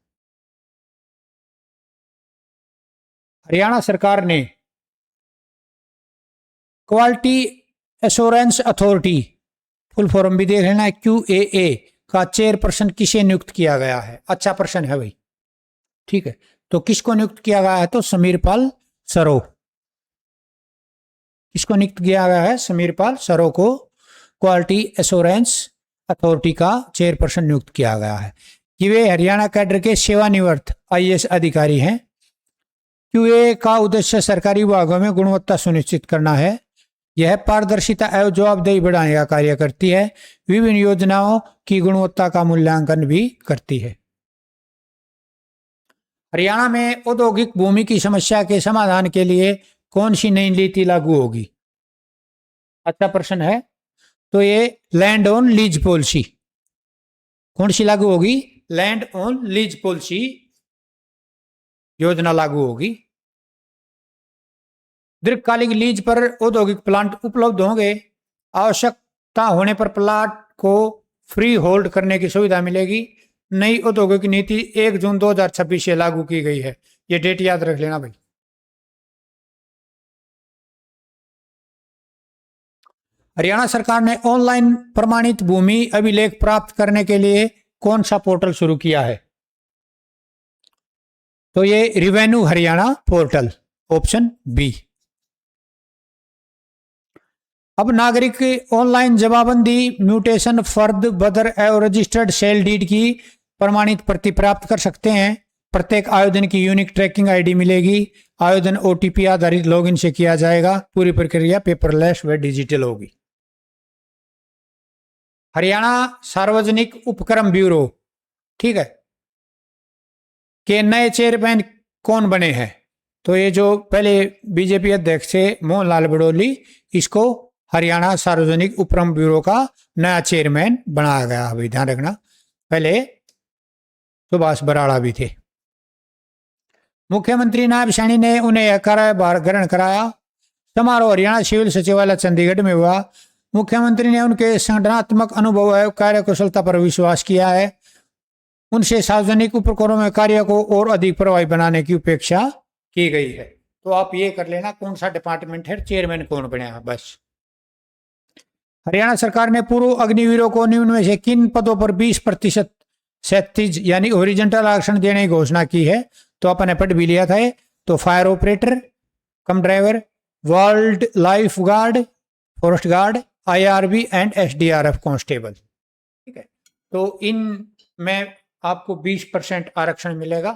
हरियाणा सरकार ने quality assurance authority, full form भी देख लेना, QAA का चेयरपर्सन किसे नियुक्त किया गया है? अच्छा प्रश्न है भाई। ठीक है। तो किसको नियुक्त किया गया है? तो समीर पाल सरो। किसको नियुक्त किया गया है? समीर पाल सरो को क्वालिटी एश्योरेंस अथॉरिटी का चेयरपर्सन नियुक्त किया गया है कि वे हरियाणा कैडर के सेवानिवृत्त आईएएस अधिकारी हैं। क्यूए का उद्देश्य सरकारी विभागों में गुणवत्ता सुनिश्चित करना है। यह पारदर्शिता एवं जवाबदेही बढ़ाने का कार्य करती है। विभिन्न योजनाओं की गुणवत्ता का मूल्यांकन भी करती है। हरियाणा में औद्योगिक भूमि की समस्या के समाधान के लिए कौन सी नई नीति लागू होगी? अच्छा प्रश्न है। तो ये लैंड ऑन लीज पॉलिसी। कौन सी लागू होगी? लैंड ऑन लीज पॉलिसी योजना लागू होगी। दीर्घकालिक लीज पर औद्योगिक प्लांट उपलब्ध होंगे। आवश्यकता होने पर प्लांट को फ्री होल्ड करने की सुविधा मिलेगी। नई औद्योगिक नीति 1 जून 2026 से लागू की गई है। ये डेट याद रख लेना भाई। हरियाणा सरकार ने ऑनलाइन प्रमाणित भूमि अभिलेख प्राप्त करने के लिए कौन सा पोर्टल शुरू किया है? तो ये revenue Haryana portal, option B. अब नागरिक ऑनलाइन जमाबंदी, म्यूटेशन, फर्द, बदर एवं रजिस्टर्ड सेल डीड की प्रमाणित प्रति प्राप्त कर सकते हैं। प्रत्येक आवेदन की यूनिक ट्रैकिंग आईडी मिलेगी। आवेदन ओटीपी आधारित लॉगिन से किया जाएगा। पूरी प्रक्रिया पेपरलेस व डिजिटल होगी। हरियाणा सार्वजनिक उपक्रम ब्यूरो, ठीक है, के नए चेयरमैन कौन बने हैं? तो ये जो पहले बीजेपी अध्यक्ष थे मोहनलाल बड़ौली, इसको हरियाणा सार्वजनिक उपक्रम ब्यूरो का नया चेयरमैन बनाया गया। अभी ध्यान रखना, पहले सुभाष बराड़ा भी थे। मुख्यमंत्री नायब सैनी ने उन्हें यह कार्यभार ग्रहण कराया। समारोह हरियाणा सिविल सचिवालय चंडीगढ़ में हुआ। मुख्यमंत्री ने उनके संगठनात्मक अनुभव एवं कार्यकुशलता पर विश्वास किया है। उनसे सार्वजनिक उपक्रमों में कार्य को और अधिक प्रभावी बनाने की अपेक्षा की गई है। तो आप ये कर लेना कौन सा डिपार्टमेंट है, चेयरमैन कौन बनेगा, बस। हरियाणा सरकार ने पूर्व अग्निवीरों को निम्न में से किन पदों पर 20% क्षैतिज यानी ओरिजेंटल आरक्षण देने की घोषणा की है? तो अपन ने पढ़ भी लिया था। तो fire operator come driver, wild life guard, forest guard, IRB and SDRF constable, ठीक है। तो इन में आपको 20% आरक्षण मिलेगा।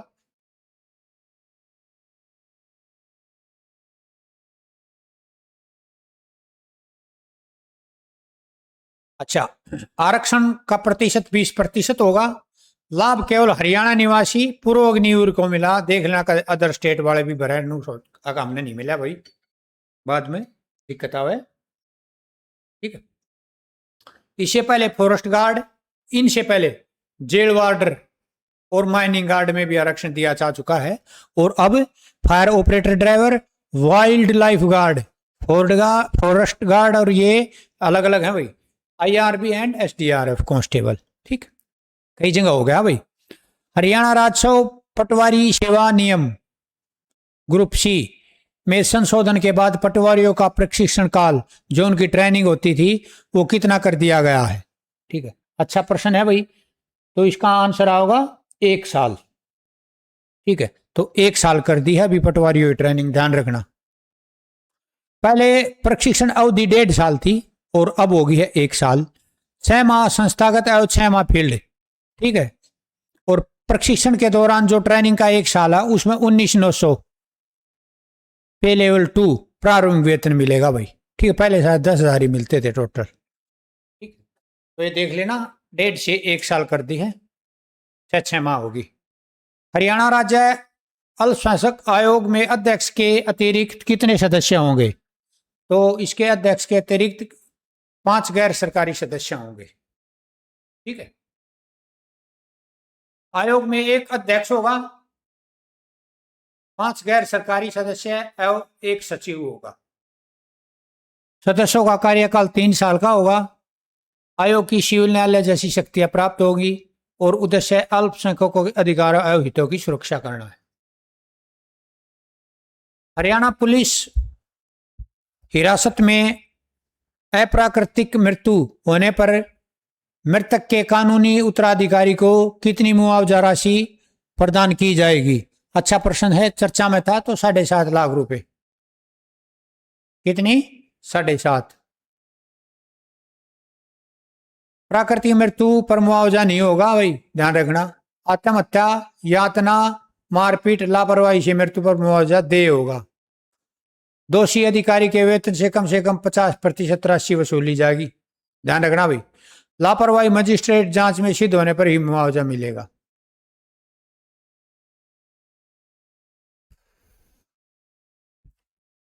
अच्छा, आरक्षण का प्रतिशत 20% होगा। लाभ केवल हरियाणा निवासी पूर्व अग्निवीर को मिला। देख लेना अदर स्टेट वाले भी भरे, हमने नहीं मिला भाई, बाद में दिक्कत आवे, ठीक है। इससे पहले फॉरेस्ट गार्ड, इनसे पहले जेल वार्डर और माइनिंग गार्ड में भी आरक्षण दिया जा चुका है। और अब fire operator driver, wild life guard, forest guard और ये अलग अलग है भाई, आईआरबी एंड एसडीआरएफ कांस्टेबल, ठीक, कई जगह हो गया भाई। हरियाणा राजस्व पटवारी सेवा नियम ग्रुप सी में संशोधन के बाद पटवारियों का प्रशिक्षण काल, जो उनकी ट्रेनिंग होती थी, वो कितना कर दिया गया है? ठीक है, अच्छा प्रश्न है भाई। तो इसका आंसर होगा 1 साल, ठीक है। तो 1 साल कर दी है अभी पटवारियों की ट्रेनिंग, ध्यान रखना। पहले प्रशिक्षण अवधि 1.5 साल थी और अब हो गई है 1 साल। 6 माह संस्थागत और 6 माह फील्ड, ठीक है। और प्रशिक्षण के दौरान जो ट्रेनिंग का 1 साल है उसमें 19,900 पे लेवल 2 प्रारंभिक वेतन मिलेगा भाई, ठीक है। पहले शायद 10,000 ही मिलते थे टोटल, ठीक। तो ये देख लेना, 1.5 से 1 साल कर दी है, 6 माह होगी। हरियाणा राज्य अल्पसंख्यक आयोग में अध्यक्ष के अतिरिक्त कितने सदस्य होंगे? तो इसके अध्यक्ष के अतिरिक्त 5 गैर सरकारी सदस्य होंगे, ठीक है। आयोग में एक अध्यक्ष होगा, 5 गैर सरकारी सदस्य एवं 1 सचिव होगा। सदस्यों का कार्यकाल 3 साल का होगा। आयोग की सिविल न्यायालय जैसी शक्तियां प्राप्त होगी और उद्देश्य अल्पसंख्यकों के अधिकारों एवं हितों की सुरक्षा करना है। हरियाणा पुलिस हिरासत में अप्राकृतिक मृत्यु होने पर मृतक के कानूनी उत्तराधिकारी को कितनी मुआवजा राशि प्रदान की जाएगी? अच्छा प्रश्न है, चर्चा में था तो 7.5 लाख रुपए। कितनी? 7.5। प्राकृतिक मृत्यु पर मुआवजा नहीं होगा भाई, ध्यान रखना। आत्महत्या, यातना, मारपीट, लापरवाही से मृत्यु पर मुआवजा दे होगा। दोषी अधिकारी के वेतन से कम 50% राशि वसूली जाएगी। ध्यान रखना भाई, लापरवाही मजिस्ट्रेट जांच में सिद्ध होने पर ही मुआवजा मिलेगा।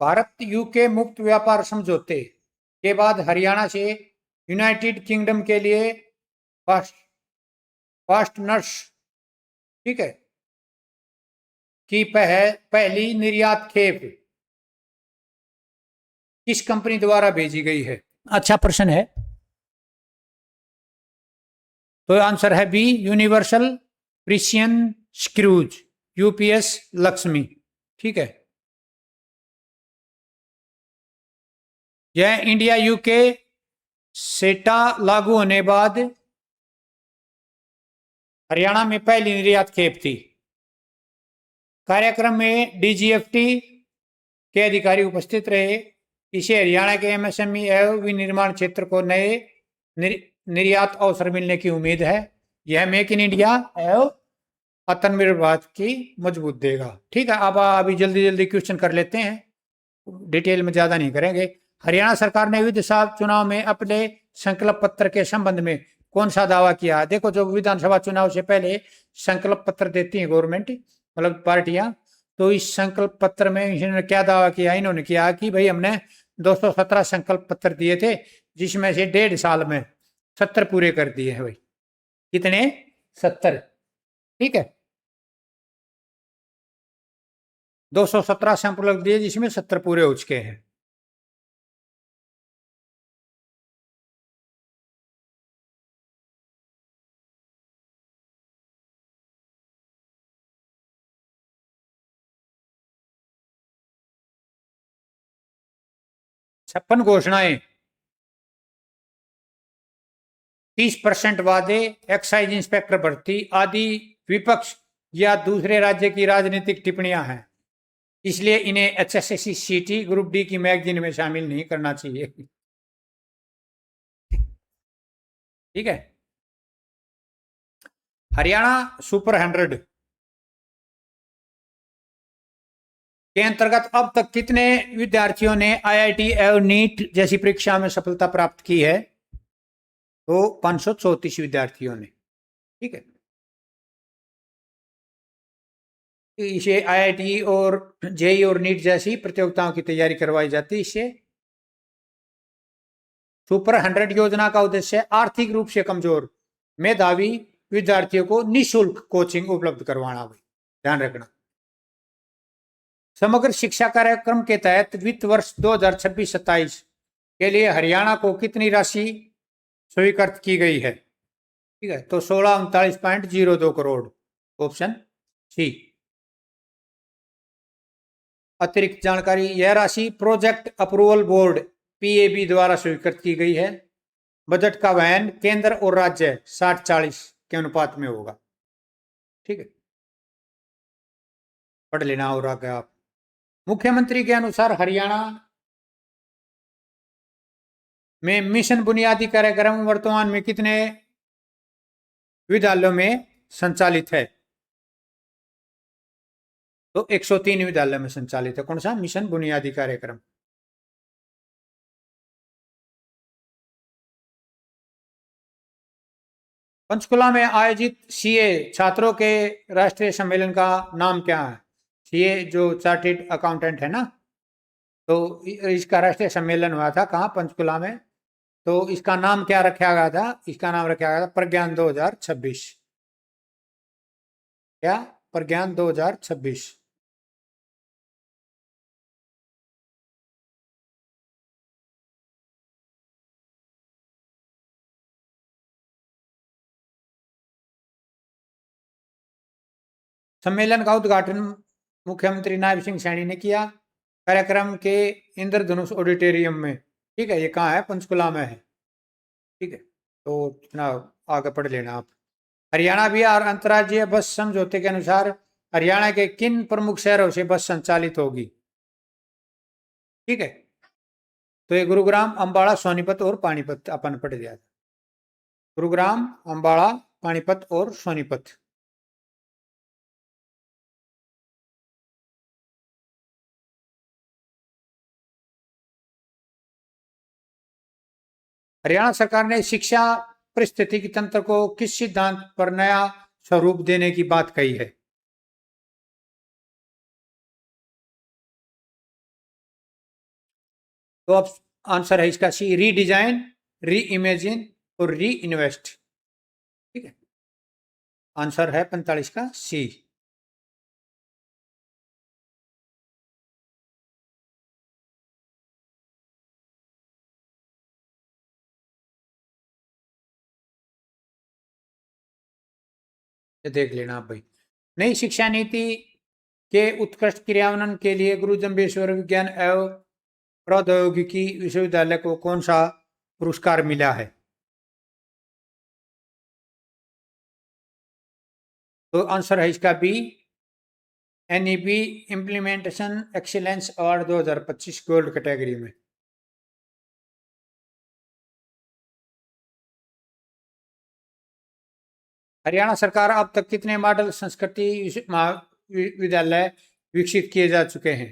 भारत यूके मुक्त व्यापार समझौते के बाद हरियाणा से यूनाइटेड किंगडम के लिए फास्टनर्स, ठीक है, की पहली निर्यात खेप किस कंपनी द्वारा भेजी गई है? अच्छा प्रश्न है। तो आंसर है B, universal precision screws, UPS Lakshmi. ठीक है। यह इंडिया यूके सेटा लागू होने बाद हरियाणा में पहली निर्यात खेप थी। कार्यक्रम में डीजीएफटी के अधिकारी उपस्थित रहे। इसे हरियाणा के एमएसएमई एवं विनिर्माण क्षेत्र को नए निर्यात अवसर मिलने की उम्मीद है। यह मेक इन इंडिया एवं आत्मनिर्भर भारत की मजबूत देगा। ठीक है, अब अभी जल्दी जल्दी क्वेश्चन कर लेते हैं, डिटेल में ज्यादा नहीं करेंगे। हरियाणा सरकार ने विधानसभा चुनाव में अपने संकल्प पत्र के संबंध में कौन सा दावा किया? देखो, जो विधानसभा चुनाव से पहले संकल्प पत्र देती है गवर्नमेंट, मतलब पार्टियां, तो इस संकल्प पत्र में इन्होंने क्या दावा किया? इन्होंने किया कि भाई हमने 217 संकल्प पत्र दिए थे, जिसमें से 1.5 साल में 70 पूरे कर दिए हैं। भाई कितने? 70। ठीक है, 217 संकल्प दिए जिसमें 70 पूरे हो चुके हैं। छप्पन घोषणाएं, 30% वादे, एक्साइज इंस्पेक्टर भर्ती आदि विपक्ष या दूसरे राज्य की राजनीतिक टिप्पणियां हैं, इसलिए इन्हें एचएसएससी सीटी ग्रुप डी की मैगजीन में शामिल नहीं करना चाहिए। ठीक है। हरियाणा सुपर 100 के अंतर्गत अब तक कितने विद्यार्थियों ने आईआईटी एवं नीट जैसी परीक्षा में सफलता प्राप्त की है? तो 534 विद्यार्थियों ने। ठीक है, इसे आईआईटी और जेई और नीट जैसी प्रतियोगिताओं की तैयारी करवाई जाती है। इससे सुपर 100 योजना का उद्देश्य आर्थिक रूप से कमजोर मेधावी विद्यार्थियों को निःशुल्क कोचिंग उपलब्ध करवाना। ध्यान रखना। समग्र शिक्षा कार्यक्रम के तहत वित्त वर्ष 2026-27 के लिए हरियाणा को कितनी राशि स्वीकृत की गई है? ठीक है, तो 1639.02 करोड़, ऑप्शन सी। अतिरिक्त जानकारी, यह राशि प्रोजेक्ट अप्रूवल बोर्ड पीएबी द्वारा स्वीकृत की गई है। बजट का वहन केंद्र और राज्य 60-40 के अनुपात में होगा। ठीक है, पढ़ लेना और आगे आप। मुख्यमंत्री के अनुसार हरियाणा में मिशन बुनियादी कार्यक्रम वर्तमान में कितने विद्यालयों में संचालित है? तो 103 विद्यालय में संचालित है। कौन सा मिशन बुनियादी कार्यक्रम? पंचकुला में आयोजित सीए छात्रों के राष्ट्रीय सम्मेलन का नाम क्या है? सीए जो चार्टेड अकाउंटेंट है ना, तो इसका राष्ट्रीय सम्मेलन हुआ था कहाँ? पंचकुला में। तो इसका नाम क्या रखा गया था? इसका नाम रखा गया था प्रज्ञान 2026। क्या? प्रज्ञान 2026। सम्मेलन का उद्घाटन मुख्यमंत्री नायब सिंह सैनी ने किया। कार्यक्रम के इंद्रधनुष ऑडिटोरियम में। ठीक है, ये कहाँ है? पंचकुला में है। ठीक है, तो इतना आगे पढ़ लेना आप। हरियाणा बिहार अंतर्राज्यीय बस समझौते के अनुसार हरियाणा के किन प्रमुख शहरों से बस संचालित होगी? ठीक है, तो ये गुरुग्राम, अंबाला, सोनीपत और पानीपत अपन पढ़ दिया था। गुरुग्राम, अंबाला, पानीपत और सोनीपत। हरियाणा सरकार ने शिक्षा पारिस्थितिकी तंत्र को किस सिद्धांत पर नया स्वरूप देने की बात कही है? तो अब आंसर है इसका सी, रीडिजाइन, री इमेजिन और री इन्वेस्ट। ठीक है, आंसर है 45 का सी। ये देख लेना आप भाई। नई शिक्षा नीति के उत्कृष्ट क्रियान्वयन के लिए गुरु जम्बेश्वर विज्ञान एवं प्रौद्योगिकी विश्वविद्यालय को कौन सा पुरस्कार मिला है? तो आंसर है इसका B, NEP implementation excellence award 2025 gold category में। हरियाणा सरकार अब तक कितने मॉडल संस्कृति महाविद्यालय विकसित किए जा चुके हैं?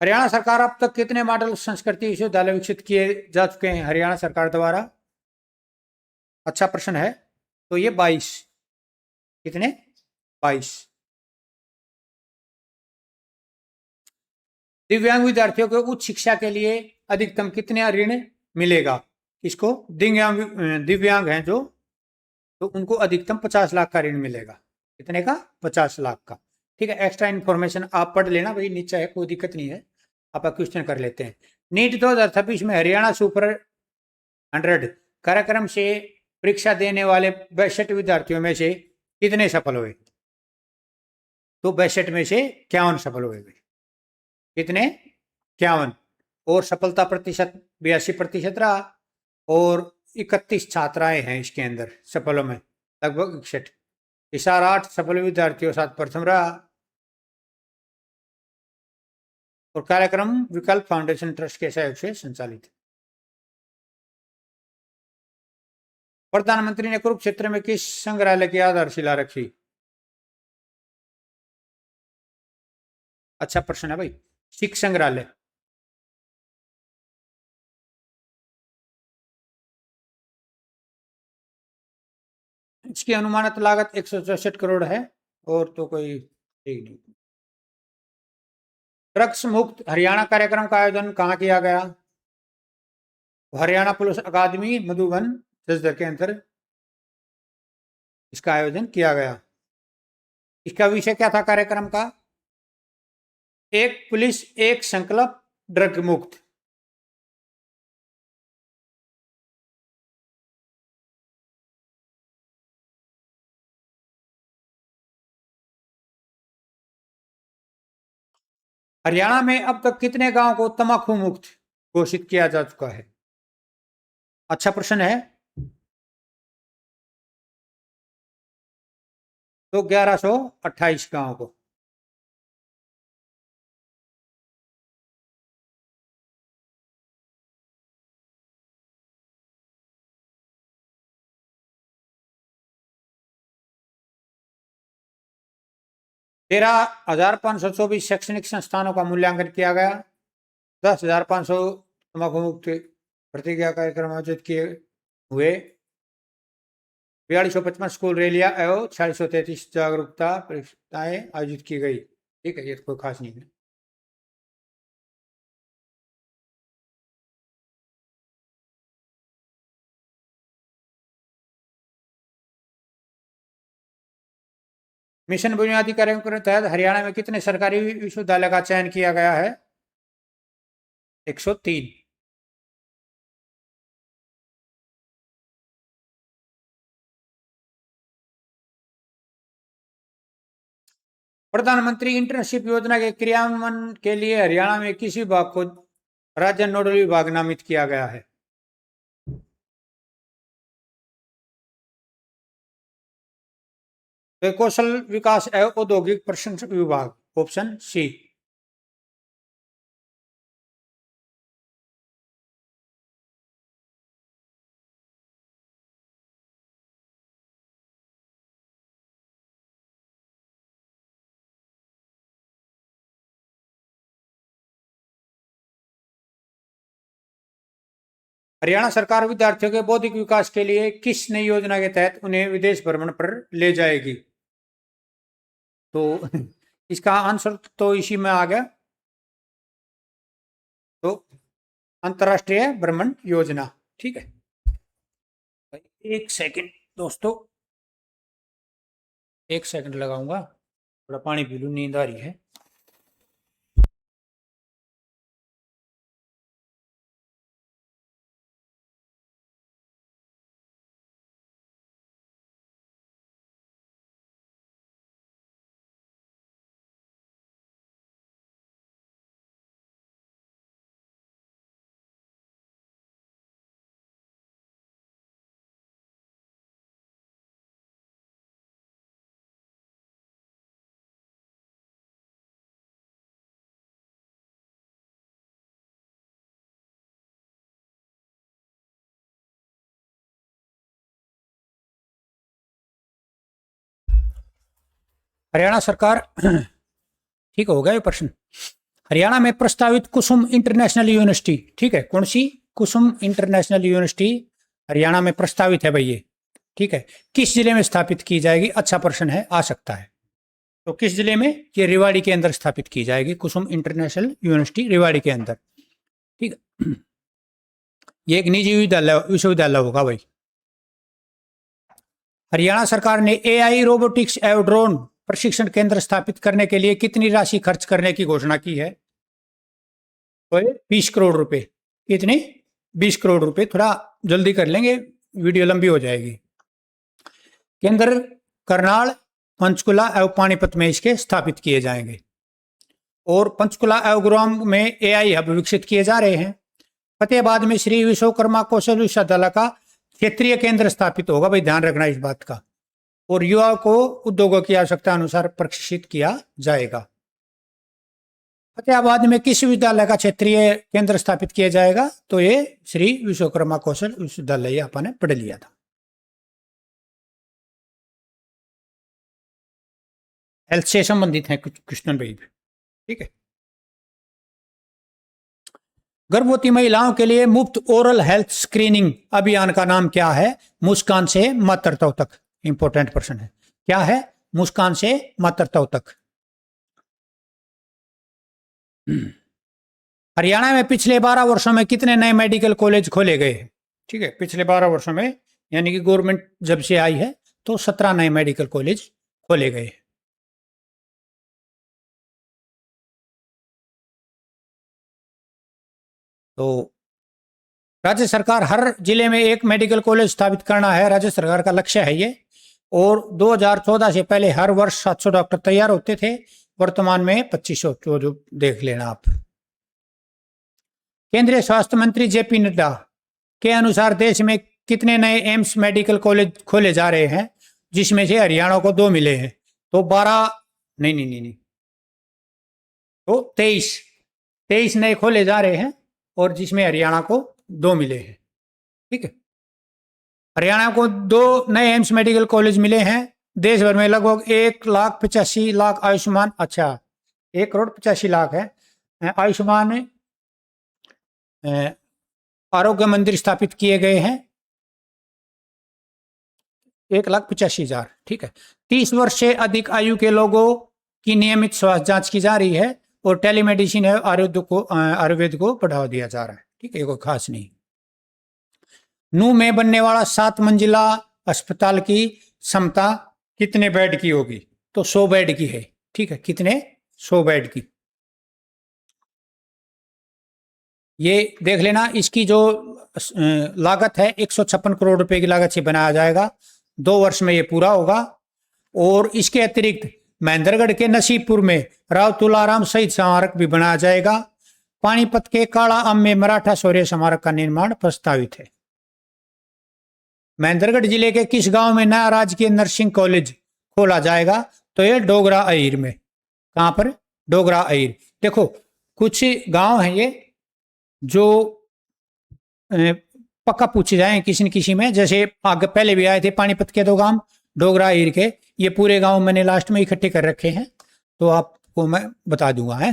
हरियाणा सरकार अब तक कितने मॉडल संस्कृति विश्वविद्यालय विकसित किए जा चुके हैं हरियाणा सरकार द्वारा? अच्छा प्रश्न है। तो ये 22। कितने? 22। दिव्यांग विद्यार्थियों को उच्च शिक्षा के लिए अधिकतम कितने ऋण मिलेगा? इसको दिव्यांग, दिव्यांग हैं जो, तो उनको अधिकतम 50 लाख का ऋण मिलेगा। कितने का? 50 लाख का। ठीक है, एक्स्ट्रा इन्फॉर्मेशन आप पढ़ लेना भाई, नीचे है, कोई दिक्कत नहीं है। आप क्वेश्चन कर लेते हैं। नीट 2026 में हरियाणा सुपर 100 कार्यक्रम से परीक्षा देने वाले 62 विद्यार्थियों में से कितने सफल हुए? तो 62 में से 51 सफल हुए भाई। कितने? 51। और सफलता प्रतिशत 82% रहा। और 31 छात्राएं हैं इसके अंदर सफलों में, लगभग 61। इशार 8 सफल विद्यार्थियों साथ प्रथम रहा। और कार्यक्रम विकल्प फाउंडेशन ट्रस्ट के सहयोग से संचालित है। प्रधानमंत्री ने कुरुक्षेत्र में किस संग्रहालय की आधारशिला रखी? अच्छा प्रश्न है भाई, सिख संग्रहालय। इसकी अनुमानित लागत 164 करोड़ है। और तो कोई ठीक नहीं। ड्रग्स मुक्त हरियाणा कार्यक्रम का आयोजन कहाँ किया गया? हरियाणा पुलिस अकादमी मधुबन झज्जर के अंदर इसका आयोजन किया गया। इसका विषय क्या था कार्यक्रम का? एक पुलिस एक संकल्प, ड्रग मुक्त। हरियाणा में अब तक कितने गांव को तंबाकू मुक्त घोषित किया जा चुका है? अच्छा प्रश्न है। तो 1128 गांव को। 13,524 शैक्षणिक संस्थानों का मूल्यांकन किया गया। 10,500 तंबाकू मुक्त प्रतिज्ञा कार्यक्रम आयोजित किए हुए। 4255 स्कूल रैलियां एवं 4633 जागरूकता परीक्षाएं आयोजित की गई। ठीक है, ये तो कोई खास नहीं है। मिशन बुनियादी कार्यक्रम के तहत हरियाणा में कितने सरकारी विश्वविद्यालय का चयन किया गया है? 103। प्रधानमंत्री इंटर्नशिप योजना के क्रियान्वयन के लिए हरियाणा में किस विभाग को राज्य नोडल विभाग नामित किया गया है? तो कौशल विकास एवं औद्योगिक प्रशिक्षण विभाग, ऑप्शन सी। हरियाणा सरकार विद्यार्थियों के बौद्धिक विकास के लिए किस नई योजना के तहत उन्हें विदेश भ्रमण पर ले जाएगी? तो इसका आंसर तो इसी में आ गया, तो अंतरराष्ट्रीय भ्रमण योजना। ठीक है, एक सेकंड दोस्तों, एक सेकंड लगाऊंगा, थोड़ा पानी पी लूं, नींद आ रही है। हरियाणा सरकार ठीक हो गया ये प्रश्न। हरियाणा में प्रस्तावित कुसुम इंटरनेशनल यूनिवर्सिटी, ठीक है, कौन सी? कुसुम इंटरनेशनल यूनिवर्सिटी हरियाणा में प्रस्तावित है भाई ये, ठीक है। किस जिले में स्थापित की जाएगी? अच्छा प्रश्न है, आ सकता है। तो किस जिले में? ये रेवाड़ी के अंदर स्थापित की जाएगी, कुसुम इंटरनेशनल यूनिवर्सिटी रेवाड़ी के अंदर, ठीक है। ये एक निजी विश्वविद्यालय होगा भाई। हरियाणा सरकार ने एआई रोबोटिक्स एवं ड्रोन प्रशिक्षण केंद्र स्थापित करने के लिए कितनी राशि खर्च करने की घोषणा की है? 20 करोड़ रुपए। कितने? 20 करोड़ रुपए। थोड़ा जल्दी कर लेंगे, वीडियो लंबी हो जाएगी। केंद्र करनाल, पंचकुला एवं पानीपत में इसके स्थापित किए जाएंगे। और पंचकुला एवं गुरुग्राम में एआई हब विकसित किए जा रहे हैं। फतेहाबाद में श्री विश्वकर्मा कौशल विश्वविद्यालय का क्षेत्रीय केंद्र स्थापित होगा भाई, ध्यान रखना इस बात का। और युवाओं को उद्योगों की आवश्यकता अनुसार प्रशिक्षित किया जाएगा। फतेहाबाद में किस विद्यालय का क्षेत्रीय केंद्र स्थापित किया जाएगा? तो ये श्री विश्वकर्मा कौशल विश्वविद्यालय अपन ने पढ़ लिया था। हेल्थ से संबंधित है कुछ क्वेश्चन भाई, ठीक है। गर्भवती महिलाओं के लिए मुफ्त ओरल हेल्थ स्क्रीनिंग अभियान का नाम क्या है? मुस्कान से मातृत्व तक। इंपॉर्टेंट प्रश्न है, क्या है? मुस्कान से मातृत्व तक। हरियाणा में पिछले 12 वर्षों में कितने नए मेडिकल कॉलेज खोले गए? ठीक है, पिछले 12 वर्षों में, यानी कि गवर्नमेंट जब से आई है तो 17 नए मेडिकल कॉलेज खोले गए। तो राज्य सरकार हर जिले में एक मेडिकल कॉलेज स्थापित करना है, राज्य सरकार का लक्ष्य है ये। और 2014 से पहले हर वर्ष 700 डॉक्टर तैयार होते थे, वर्तमान में 2500, जो देख लेना आप। केंद्रीय स्वास्थ्य मंत्री जेपी नड्डा के अनुसार देश में कितने नए एम्स मेडिकल कॉलेज खोले जा रहे हैं, जिसमें से हरियाणा को 2 मिले हैं? तो 12 नहीं, तो 23 नए खोले जा रहे हैं, और जिसमें हरियाणा को 2 मिले हैं, ठीक है। हरियाणा को 2 नए एम्स मेडिकल कॉलेज मिले हैं। देश भर में लगभग 1,85,00,000 आयुष्मान, अच्छा 1,85,00,000 है आयुष्मान आरोग्य मंदिर स्थापित किए गए हैं, 1,85,000, ठीक है। 30 वर्ष से अधिक आयु के लोगों की नियमित स्वास्थ्य जांच की जा रही है, और टेलीमेडिसिन है आयुर्वेद को बढ़ावा दिया जा रहा है, ठीक है, कोई खास नहीं। नूह में बनने वाला 7 मंजिला अस्पताल की क्षमता कितने बेड की होगी? तो 100 बेड की है, ठीक है। कितने? 100 बेड की। ये देख लेना, इसकी जो लागत है 156 करोड़ रुपए की लागत से बनाया जाएगा। 2 वर्ष में ये पूरा होगा। और इसके अतिरिक्त महेंद्रगढ़ के नसीबपुर में राव तुलाराम शहीद स्मारक भी बनाया जाएगा। पानीपत के काला आम में मराठा शौर्य स्मारक का निर्माण प्रस्तावित है। महेंद्रगढ़ जिले के किस गांव में नया राजकीय नर्सिंग कॉलेज खोला जाएगा? तो ये डोगरा अहीर में। कहां पर? डोगरा अहीर। देखो कुछ गांव हैं ये जो पक्का पूछे जाए किसी न किसी में, जैसे आगे पहले भी आए थे पानीपत के 2 गांव डोगरा अहीर के, ये पूरे गांव मैंने लास्ट में इकट्ठे कर रखे हैं तो आपको मैं बता दूंगा है।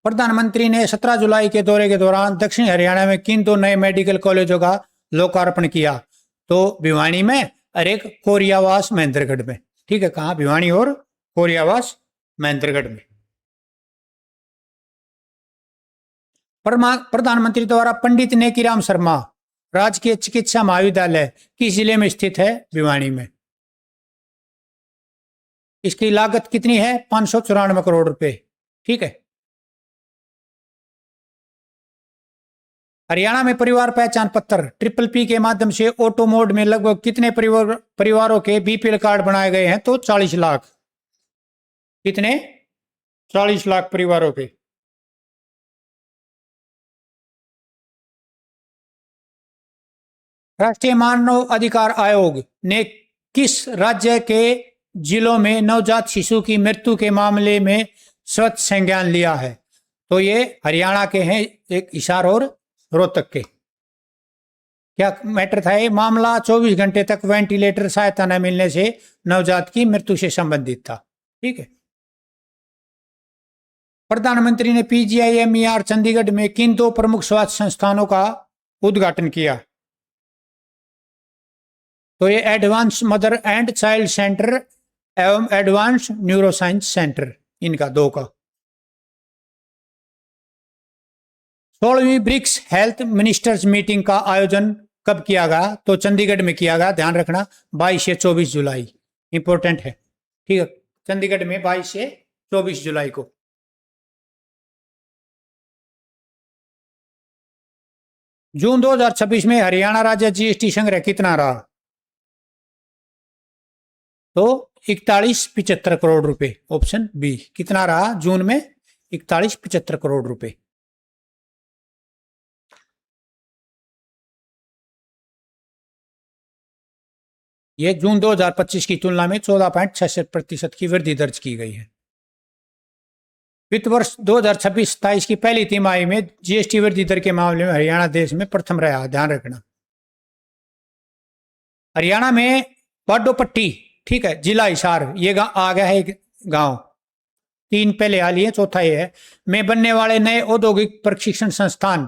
प्रधानमंत्री ने 17 जुलाई के दौरे के दौरान दक्षिण हरियाणा में किन 2 नए मेडिकल कॉलेजों का लोकार्पण किया? तो भिवानी में और एक कोरियावास महेंद्रगढ़ में। ठीक है, कहां? भिवानी और कोरियावास महेंद्रगढ़ में। प्रधानमंत्री द्वारा पंडित नेकीराम शर्मा राजकीय चिकित्सा महाविद्यालय किस जिले में स्थित है? भिवानी में। इसकी लागत कितनी है? 594 करोड़ रुपए। ठीक है। हरियाणा में परिवार पहचान पत्र PPP के माध्यम से ऑटो मोड में लगभग कितने परिवारों के BPL कार्ड बनाए गए हैं? तो 40 लाख। कितने? 40 लाख परिवारों के। राष्ट्रीय मानव अधिकार आयोग ने किस राज्य के जिलों में नवजात शिशु की मृत्यु के मामले में स्वच्छ संज्ञान लिया है? तो ये हरियाणा के हैं, एक हिसार और रोहतक के। क्या मैटर था ये? मामला 24 घंटे तक वेंटिलेटर सहायता न मिलने से नवजात की मृत्यु से संबंधित था। ठीक है। प्रधानमंत्री ने PGIMER चंडीगढ़ में किन 2 प्रमुख स्वास्थ्य संस्थानों का उद्घाटन किया? तो ये advance mother and child centre एवं एडवांस न्यूरोसाइंस सेंटर, इनका 2 का। 16वीं ब्रिक्स हेल्थ मिनिस्टर्स मीटिंग का आयोजन कब किया गया? तो चंडीगढ़ में किया गया, ध्यान रखना, 22 से 24 जुलाई। इंपॉर्टेंट है। ठीक है, चंडीगढ़ में 22 से 24 जुलाई को। जून 2026 में हरियाणा राज्य GST संग्रह कितना रहा? तो 4175 करोड़ रुपए। Option B. कितना रहा जून में? 4175 करोड़ रुपए। यह जून 2025 की तुलना में 14.66% की वृद्धि दर्ज की गई है। वित्त वर्ष 2026-27 की पहली तिमाही में GST वृद्धि दर के मामले में हरियाणा देश में प्रथम रहा, ध्यान रखना। हरियाणा में बाडोपट्टी, ठीक है, जिला हिसार, ये आ गया है एक गांव। 3 पहले आ लिए, चौथा ये है। में बनने वाले नए औद्योगिक प्रशिक्षण संस्थान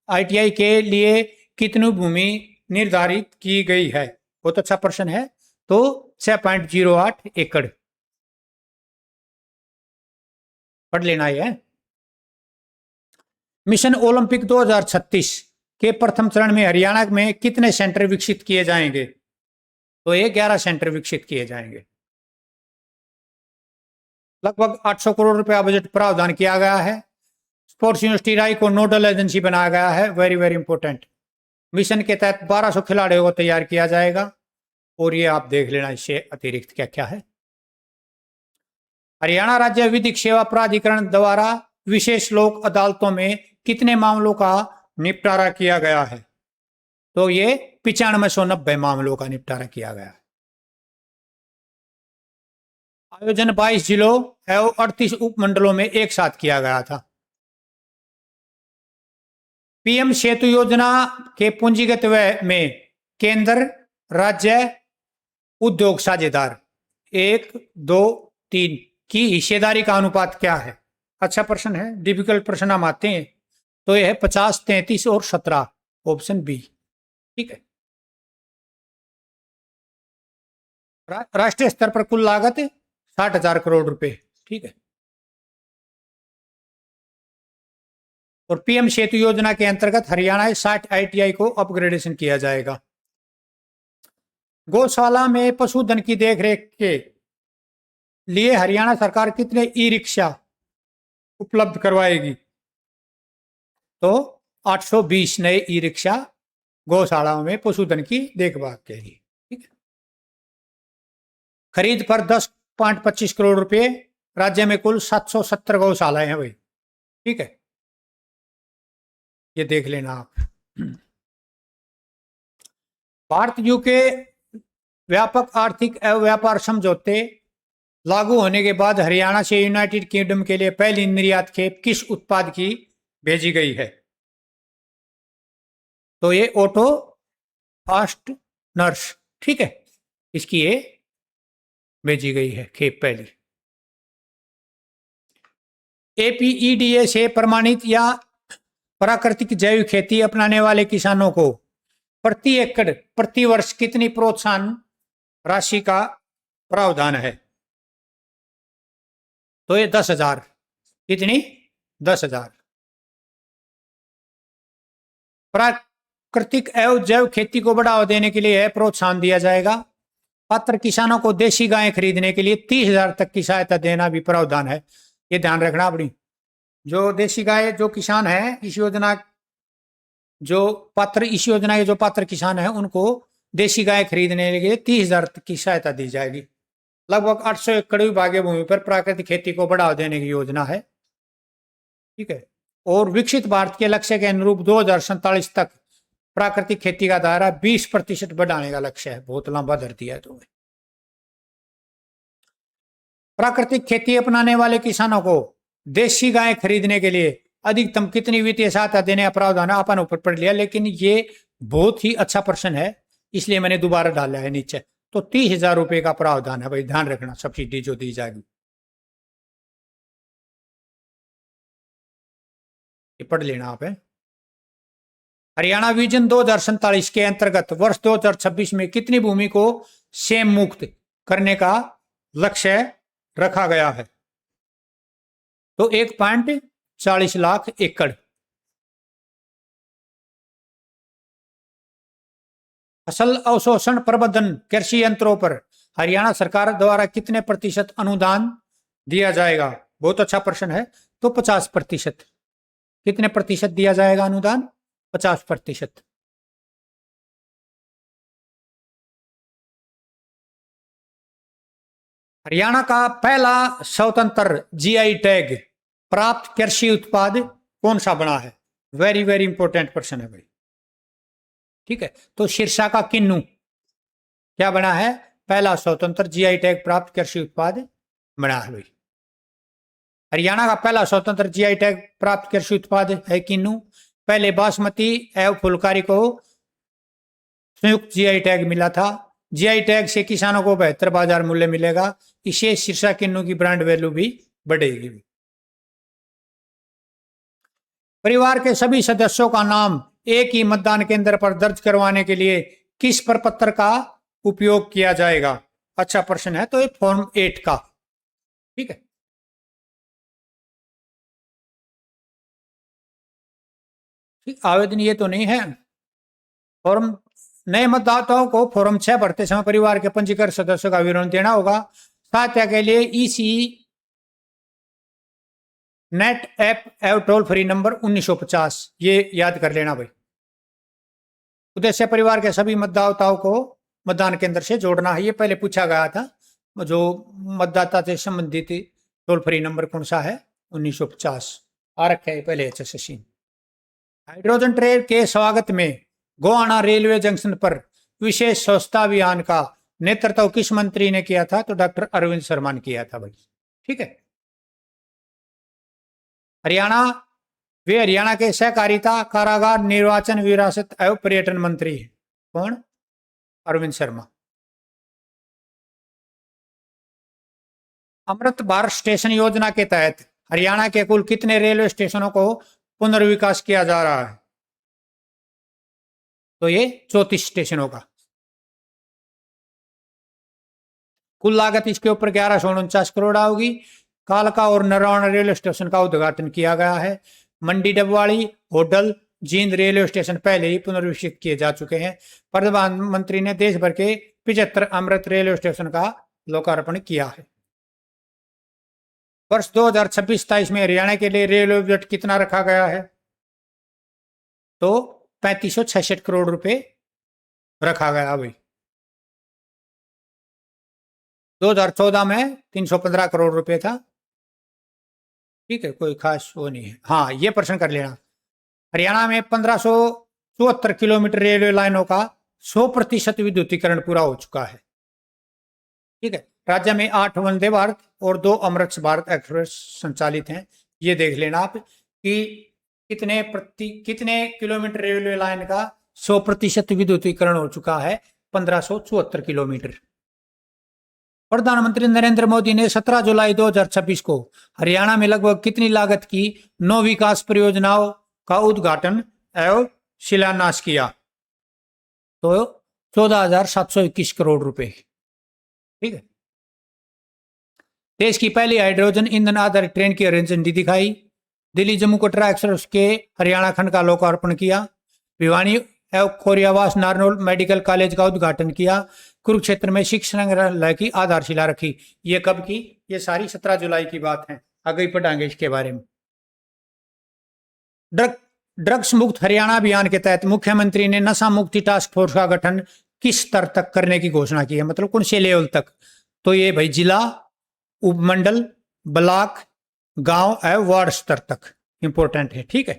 ITI के लिए कितनी भूमि निर्धारित की गई है? बहुत अच्छा प्रश्न है। तो 6.08 एकड़। पढ़ लेना है। मिशन ओलंपिक 2036 के प्रथम चरण में हरियाणा में कितने सेंटर विकसित किए जाएंगे? तो ये 11 सेंटर विकसित किए जाएंगे। लगभग 800 करोड़ रुपया बजट प्रावधान किया गया है। स्पोर्ट्स यूनिवर्सिटी राय को नोडल एजेंसी बनाया गया है, वेरी वेरी इंपॉर्टेंट। मिशन के तहत 1200 खिलाड़ियों को तैयार किया जाएगा। और ये आप देख लेना इससे अतिरिक्त क्या क्या है। हरियाणा राज्य विधिक सेवा प्राधिकरण द्वारा विशेष लोक अदालतों में कितने मामलों का निपटारा किया गया है? तो ये 9590 मामलों का निपटारा किया गया है। आयोजन 22 जिलों एवं 38 उपमंडलों में एक साथ किया गया था। PM सेतु योजना के पूंजीगत व्यय में केंद्र, राज्य, उद्योग साझेदार 1, 2, 3 की हिस्सेदारी का अनुपात क्या है? अच्छा प्रश्न है, डिफिकल्ट प्रश्न हम आते हैं। तो यह है 50, 33 और 17, ऑप्शन बी। ठीक है। राष्ट्रीय स्तर पर कुल लागत 60,000 करोड़ रुपए। ठीक है। और PM सेतु योजना के अंतर्गत हरियाणा 60 ITI को अपग्रेडेशन किया जाएगा। गौशाला में पशुधन की देखरेख के लिए हरियाणा सरकार कितने ई-रिक्शा उपलब्ध करवाएगी? तो 820 नए ई-रिक्शा गौशालाओं में पशुधन की देखभाल के लिए। ठीक है। खरीद पर 10 7.25 करोड़ रुपए। राज्य में कुल 770 गौशालाएं हैं भाई, ठीक है, ये देख लेना आप। भारत यूके व्यापक आर्थिक एवं व्यापार समझौते लागू होने के बाद हरियाणा से यूनाइटेड किंगडम के लिए पहली निर्यात खेप किस उत्पाद की भेजी गई है? तो ये ऑटो फास्टनर्स, ठीक है, इसकी ये भेजी गई है खेप पहली। एपीईडीए से प्रमाणित या प्राकृतिक जैविक खेती अपनाने वाले किसानों को प्रति एकड़ प्रति वर्ष कितनी प्रोत्साहन राशि का प्रावधान है? तो ये 10,000। कितनी? 10,000। प्राकृतिक एवं जैव खेती को बढ़ावा देने के लिए प्रोत्साहन दिया जाएगा। पात्र किसानों को देशी गायें खरीदने के लिए 30,000 तक की सहायता देना भी प्रावधान है। ये ध्यान रखना अपनी, जो देशी गाय जो किसान है इस योजना, जो पात्र इस योजना के जो पात्र किसान है उनको देशी गाय खरीदने के लिए 30,000 तक की सहायता दी जाएगी। लगभग 800 एकड़ विभागीय भूमि पर प्राकृतिक खेती को बढ़ावा देने की योजना है, ठीक है। और विकसित भारत के लक्ष्य के अनुरूप 2047 तक प्राकृतिक खेती का दायरा 20% बढ़ाने का लक्ष्य है। बहुत लंबा धर दिया है तुम्हें। प्राकृतिक खेती अपनाने वाले किसानों को देशी गाय खरीदने के लिए अधिकतम कितनी वित्तीय सहायता देने का प्रावधान है अपन ऊपर पढ़ लिया, लेकिन ये बहुत ही अच्छा प्रश्न है इसलिए मैंने दोबारा डाला है नीचे। तो 30,000 रुपए का प्रावधान है भाई, ध्यान रखना, सब्सिडी जो दी जाएगी। ये पढ़ लेना आप है। हरियाणा विजन 2047 के अंतर्गत वर्ष 2026 में कितनी भूमि को सेम मुक्त करने का लक्ष्य रखा गया है? तो 1.40 लाख एकड़। फसल अवशोषण प्रबंधन कृषि यंत्रों पर हरियाणा सरकार द्वारा कितने प्रतिशत अनुदान दिया जाएगा? बहुत अच्छा प्रश्न है। तो 50%। कितने प्रतिशत दिया जाएगा अनुदान? 50%। हरियाणा का पहला स्वतंत्र जीआई टैग प्राप्त कृषि उत्पाद कौन सा बना है? वेरी वेरी इंपॉर्टेंट प्रश्न है भाई, ठीक है। तो शीर्षा का किन्नू क्या बना है? पहला स्वतंत्र जीआई टैग प्राप्त कृषि उत्पाद बना है भाई। हरियाणा का पहला स्वतंत्र जीआई टैग प्राप्त कृषि उत्पाद है किन्नू। पहले बासमती एवं फुलकारी को संयुक्त जीआई टैग मिला था। जीआई टैग से किसानों को बेहतर बाजार मूल्य मिलेगा। इससे शीर्षा किन्नू की ब्रांड वैल्यू भी बढ़ेगी। परिवार के सभी सदस्यों का नाम एक ही मतदान केंद्र पर दर्ज करवाने के लिए किस प्रपत्र का उपयोग किया जाएगा? अच्छा प्रश्न है। तो ये फॉर्म 8 का, ठीक है। आवेदन ये तो नहीं है। फॉर्म नए मतदाताओं को फॉर्म 6 भरते समय परिवार के पंजीकृत सदस्यों का विवरण देना होगा। सहायता के लिए ईसी नेट ऐप एवं टोल फ्री नंबर 1950 ये याद कर लेना भाई। उद्देश्य परिवार के सभी मतदाताओं को मतदान केंद्र से जोड़ना है। ये पहले पूछा गया था, जो मतदाता से संबंधित टोल फ्री नंबर कौन सा है? 1950 आ रखा है पहले HSC। हाइड्रोजन ट्रेन के स्वागत में गोवाना रेलवे जंक्शन पर विशेष स्वच्छता अभियान का नेतृत्व किस मंत्री ने किया था? तो डॉक्टर अरविंद शर्मा ने किया था भाई, ठीक है। हरियाणा के सहकारिता कारागार निर्वाचन विरासत एवं पर्यटन मंत्री है कौन? अरविंद शर्मा। अमृत भारत स्टेशन योजना के तहत हरियाणा के कुल कितने रेलवे स्टेशनों को पुनर्विकास किया जा रहा है? तो ये 34 स्टेशनों का। कुल लागत इसके ऊपर 1149 करोड़ आओगी। कालका और नरवाना रेलवे स्टेशन का उद्घाटन किया गया है। मंडी डबवाड़ी होडल जींद रेलवे स्टेशन पहले ही पुनर्विकसित किए जा चुके हैं। प्रधानमंत्री ने देश भर के 75 अमृत रेलवे स्टेशन का लोकार्पण किया है। वर्ष 2026-27 में हरियाणा के लिए रेलवे बजट कितना रखा गया है? तो 3566 करोड़ रुपए रखा गया भाई। 2014 में 315 करोड़ रुपए था। ठीक है, कोई खास वो नहीं है। हाँ, ये प्रश्न कर लेना। हरियाणा में 1574 किलोमीटर रेलवे लाइनों का 100% विद्युतीकरण पूरा हो चुका है। ठीक है, राज्य में 8 वंदे भारत और 2 अमृत भारत एक्सप्रेस संचालित हैं। ये देख लेना आप कि कितने किलोमीटर रेलवे लाइन का 100% विद्युतीकरण हो चुका है। 1574 किलोमीटर। प्रधानमंत्री नरेंद्र मोदी ने 17 जुलाई 2026 को हरियाणा में लगभग कितनी लागत की 9 विकास परियोजनाओं का उद्घाटन एवं शिलान्यास किया? तो 14,721 करोड़ रुपए। ठीक है। देश की पहली हाइड्रोजन ईंधन आधारित ट्रेन की हरी झंडी दिखाई। दिल्ली जम्मू कटरा एक्सप्रेस के हरियाणा खंड का लोकार्पण किया। भिवानी एवं खोरियावास नारनौल मेडिकल कॉलेज का उद्घाटन किया। कुरुक्षेत्र में शिक्षा संग्रहालय की आधारशिला रखी। ये कब की? ये सारी 17 जुलाई की बात है। आगे ही पढ़ाएंगे इसके बारे में। ड्रग्स मुक्त हरियाणा अभियान के तहत मुख्यमंत्री ने नशा मुक्ति टास्क फोर्स का गठन किस स्तर तक करने की घोषणा की है? मतलब कौन से लेवल तक? तो ये भाई जिला, उपमंडल, ब्लॉक, गांव एवं वार्ड स्तर तक इंपॉर्टेंट है। ठीक है,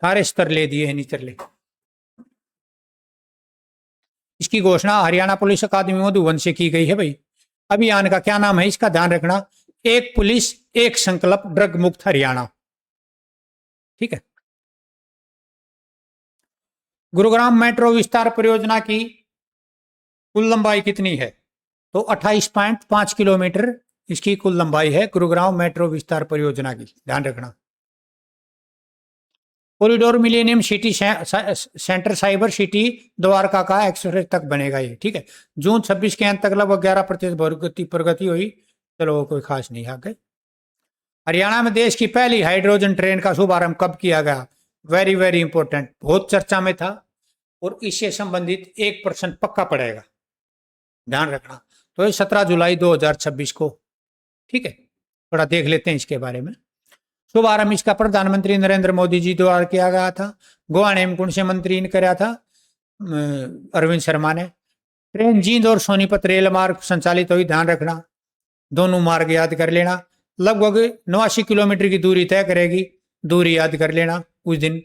सारे स्तर ले दिए हैं नीचे ले। इसकी घोषणा हरियाणा पुलिस अकादमी मधुबन से की गई है। भाई अभियान का क्या नाम है? इसका ध्यान रखना, एक पुलिस एक संकल्प ड्रग मुक्त हरियाणा। ठीक है। गुरुग्राम मेट्रो विस्तार परियोजना की कुल लंबाई कितनी है? तो 28.5 किलोमीटर इसकी कुल लंबाई है गुरुग्राम मेट्रो विस्तार परियोजना की। ध्यान रखना। Corridor millennium city centre cyber city Dwarka का एक्सप्रेस तक बनेगा ये। ठीक है, जून 26 के अंत तक लगभग 11% प्रगति हुई। चलो कोई खास नहीं। आगे हरियाणा में देश की पहली हाइड्रोजन ट्रेन का शुभारंभ कब किया गया? वेरी वेरी इंपॉर्टेंट, बहुत चर्चा में था और इससे संबंधित 1% पक्का पड़ेगा, ध्यान रखना। तो ये 17 जुलाई 2026 को। ठीक है, थोड़ा देख लेते हैं इसके बारे में। शुभारंभ इसका प्रधानमंत्री नरेंद्र मोदी जी द्वारा किया गया था। गोवा ने कौन से मंत्री ने कराया था? अरविंद शर्मा ने। ट्रेन जींद और सोनीपत रेल मार्ग संचालित हुई। ध्यान रखना, दोनों मार्ग याद कर लेना। लगभग 89 किलोमीटर की दूरी तय करेगी। दूरी याद कर लेना उस दिन।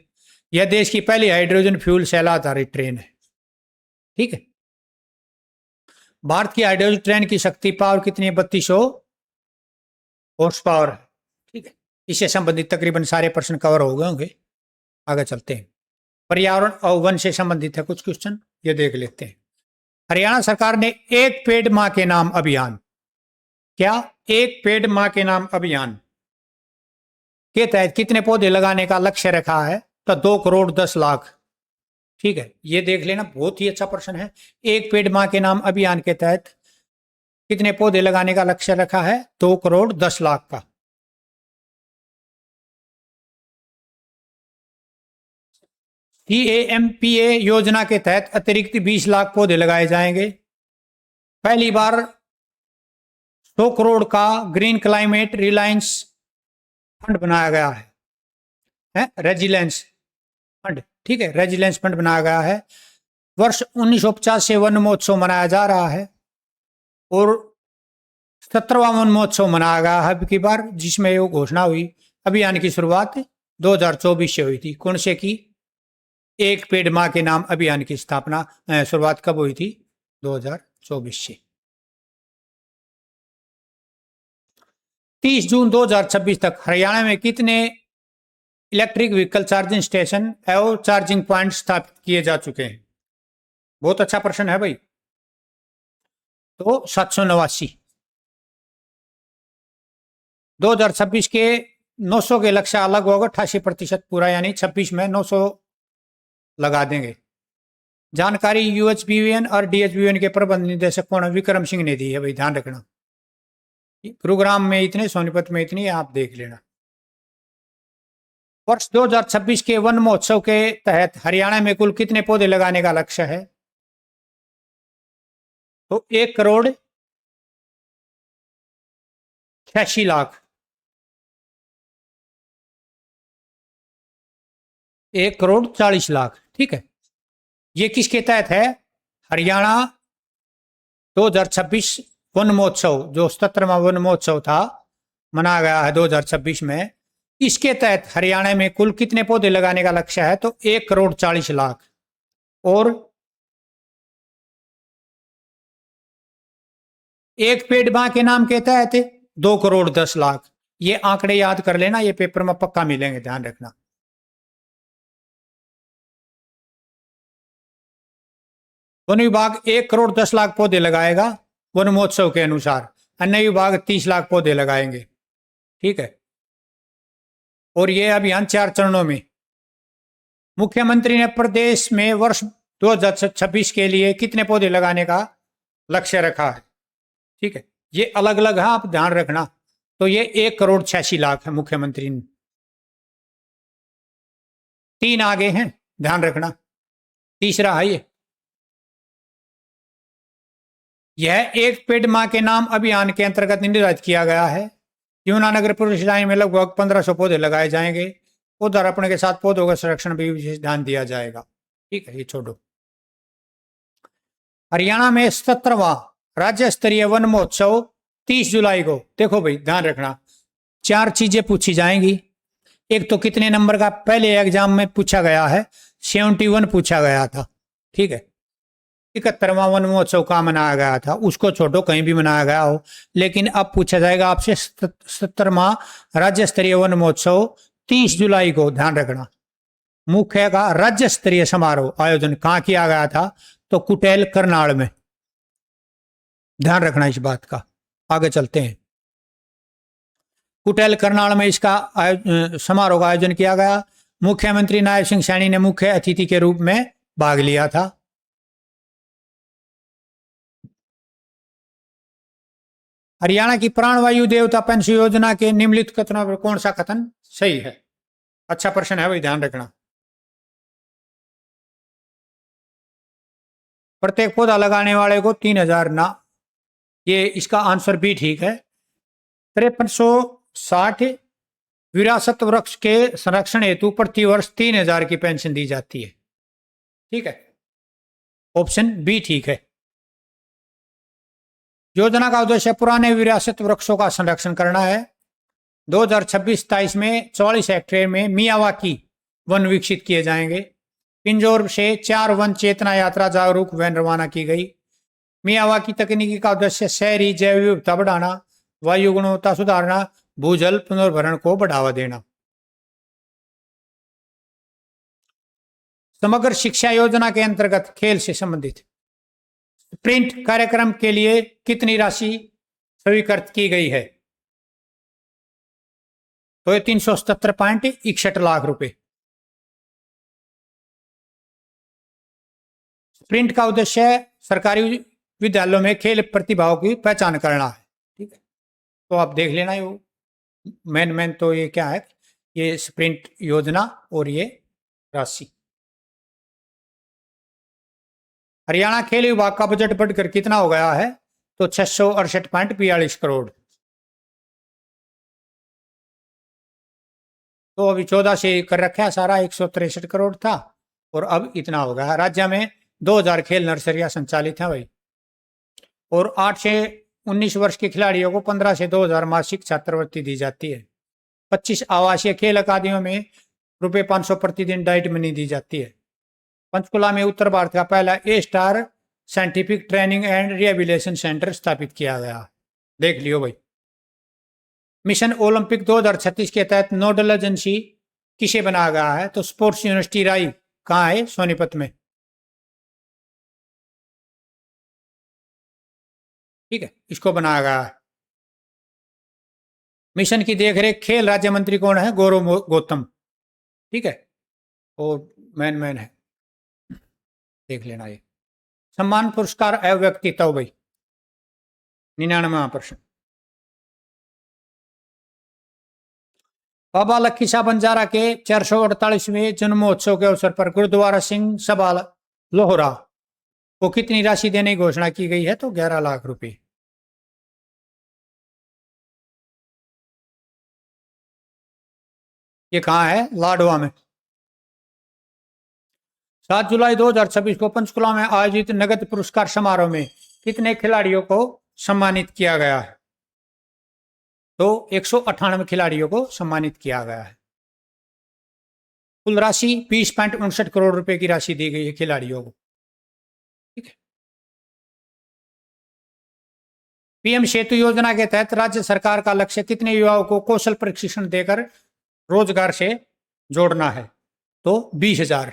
यह देश की पहली हाइड्रोजन फ्यूल सेल आधारित ट्रेन है। ठीक है। भारत की हाइड्रोजन ट्रेन की शक्ति पावर कितनी है? 3200 हॉर्स पावर है। ठीक है, इससे संबंधित तकरीबन सारे प्रश्न कवर हो गए होंगे। आगे चलते हैं। पर्यावरण और वन से संबंधित है कुछ क्वेश्चन, ये देख लेते हैं। हरियाणा सरकार ने एक पेड़ मां के नाम अभियान, क्या एक पेड़ मां के नाम अभियान के तहत कितने पौधे लगाने का लक्ष्य रखा है? तो 2 करोड़ 10 लाख। ठीक है, ये देख लेना, बहुत ही अच्छा प्रश्न है। एक पेड़ मां के नाम अभियान के तहत कितने पौधे लगाने का लक्ष्य रखा है? 2 करोड़ 10 लाख का। CAMPA योजना के तहत अतिरिक्त 20 लाख पौधे लगाए जाएंगे। पहली बार 100 करोड़ का ग्रीन क्लाइमेट रिलायंस फंड बनाया गया है रेजिलेंस फंड। ठीक है, रेजिलेंस फंड बनाया गया है। वर्ष 1950 से वन महोत्सव मनाया जा रहा है और 17वां वन महोत्सव मनाया गया है अब की बार, जिसमें ये घोषणा हुई। अभियान की शुरुआत 2024 से हुई थी। कौन से की? एक पेड़ मां के नाम अभियान की स्थापना शुरुआत कब हुई थी? 2024 से। 30 जून 2026 तक हरियाणा में कितने इलेक्ट्रिक व्हीकल चार्जिंग स्टेशन एवं चार्जिंग पॉइंट स्थापित किए जा चुके हैं? बहुत अच्छा प्रश्न है भाई। तो 789। 2026 के 900 के लक्ष्य अलग होगा, 88% पूरा, यानी 26 में 900 लगा देंगे। जानकारी यूएचबीवीएन और डीएचबीवीएन के प्रबंध निदेशक कौन? विक्रम सिंह ने दी है भाई, ध्यान रखना। गुरुग्राम में इतने, सोनीपत में इतनी, आप देख लेना। वर्ष 2026 के वन महोत्सव के तहत हरियाणा में कुल कितने पौधे लगाने का लक्ष्य है? तो 1 करोड़ 86 लाख। 1 करोड़ 40 लाख। ठीक है, ये किसके तहत है? हरियाणा 2026 वन महोत्सव, जो 77वां वन महोत्सव था, मनाया गया है 2026 में। इसके तहत हरियाणा में कुल कितने पौधे लगाने का लक्ष्य है? तो 1,40,00,000। और एक पेड़ मां के नाम के तहत 2,10,00,000। ये आंकड़े याद कर लेना, ये पेपर में पक्का मिलेंगे, ध्यान रखना। वन विभाग 1,10,00,000 पौधे लगाएगा वन महोत्सव के अनुसार। अन्य विभाग 30,00,000 पौधे लगाएंगे। ठीक है। और ये अभियान 4 चरणों में। मुख्यमंत्री ने प्रदेश में वर्ष 2026 के लिए कितने पौधे लगाने का लक्ष्य रखा है? ठीक है, ये अलग अलग है, आप ध्यान रखना। तो ये 1,86,00,000 है मुख्यमंत्री ने। 3 आगे हैं, ध्यान रखना। तीसरा है ये। यह एक पेड़ मां के नाम अभियान के अंतर्गत निर्धारित किया गया है। यमुनानगर पुलिस लाइन में लगभग 1500 पौधे लगाए जाएंगे। पौधारोपण के साथ पौधों का संरक्षण भी विशेष ध्यान दिया जाएगा। ठीक है, ये छोड़ो। हरियाणा में 77वां राज्य स्तरीय वन महोत्सव 30 जुलाई को, देखो भाई ध्यान रखना, 4 चीजें पूछी जाएंगी। एक तो कितने नंबर का पहले एग्जाम में पूछा गया है, 71 पूछा गया था। ठीक है, 71वां वन महोत्सव कहाँ मनाया गया था, उसको छोड़ो, कहीं भी मनाया गया हो। लेकिन अब पूछा जाएगा आपसे 77वां राज्य स्तरीय वन महोत्सव 30 जुलाई को, ध्यान रखना। मुख्य का राज्य स्तरीय समारोह आयोजन कहाँ किया गया था? तो कुटेल करनाल में। ध्यान रखना इस बात का। आगे चलते हैं। कुटेल करनाल में इसका समारोह का आयोजन किया गया। मुख्यमंत्री नायब सिंह सैनी ने मुख्य अतिथि के रूप में भाग लिया था। हरियाणा की प्राणवायु देवता पेंशन योजना के निम्नलिखित कथनों पर कौन सा कथन सही है? अच्छा प्रश्न है भाई, ध्यान रखना। प्रत्येक पौधा लगाने वाले को 3,000 ना, ये इसका आंसर भी ठीक है। 5360 विरासत वृक्ष के संरक्षण हेतु प्रतिवर्ष 3,000 की पेंशन दी जाती है। ठीक है, ऑप्शन बी ठीक है। योजना का उद्देश्य पुराने विरासत वृक्षों का संरक्षण करना है। 2026-27 में 44 हेक्टेयर में मियावाकी वन विकसित किए जाएंगे। पिंजौर से 4 वन चेतना यात्रा जागरूक वैन रवाना की गई। मियावाकी तकनीकी का उद्देश्य शहरी जैव विविधता बढ़ाना, वायु गुणवत्ता सुधारना, भूजल पुनर्भरण को बढ़ावा देना। समग्र शिक्षा योजना के अंतर्गत खेल से संबंधित स्प्रिंट कार्यक्रम के लिए कितनी राशि स्वीकृत की गई है? तो ये 377.61 लाख रुपए। स्प्रिंट का उद्देश्य सरकारी विद्यालयों में खेल प्रतिभाओं की पहचान करना है। ठीक है, तो आप देख लेना। ये मेन तो ये क्या है, ये स्प्रिंट योजना और ये राशि। हरियाणा खेल विभाग का बजट बढ़कर कितना हो गया है? तो 668.42 करोड़। तो अभी 14 से कर रखा है सारा, 163 करोड़ था और अब इतना हो गया। राज्य में 2000 खेल नर्सरियां संचालित हैं भाई। और 8 से 19 वर्ष के खिलाड़ियों को 15 से 2000 मासिक छात्रवृत्ति दी जाती है। 25 आवासीय खेल अकादमियों में ₹500 प्रतिदिन डाइट मनी दी जाती है। पंचकुला में उत्तर भारत का पहला A star scientific training and rehabilitation centre स्थापित किया गया। देख लियो भाई। मिशन ओलंपिक 2036 के तहत नोडल एजेंसी किसे बनाया गया है? तो स्पोर्ट्स यूनिवर्सिटी राई कहाँ है? सोनीपत में। ठीक है, इसको बनाया गया है। मिशन की देखरेख खेल राज्य मंत्री कौन है? गौरव गौतम। ठीक है, और मैन है, देख लेना। ये सम्मान पुरस्कार है व्यक्तित्व भाई। 99वां प्रश्न। बाबा लक्खी शाह बंजारा के 448वें जन्मोत्सव के अवसर पर गुरुद्वारा सिंह सभा लोहरा को कितनी राशि देने की घोषणा की गई है? तो 11 लाख रुपए। ये कहाँ है? लाडवा में। 7 जुलाई 2026 को पंचकुला में आयोजित नगद पुरस्कार समारोह में कितने खिलाड़ियों को सम्मानित किया गया है। तो 198 खिलाड़ियों को सम्मानित किया गया है। कुल राशि 20.59 करोड़ रुपए की राशि दी गई है खिलाड़ियों को। ठीक है। पीएम सेतु योजना के तहत राज्य सरकार का लक्ष्य कितने युवाओं को कौशल प्रशिक्षण देकर रोजगार से जोड़ना है? तो 20,000।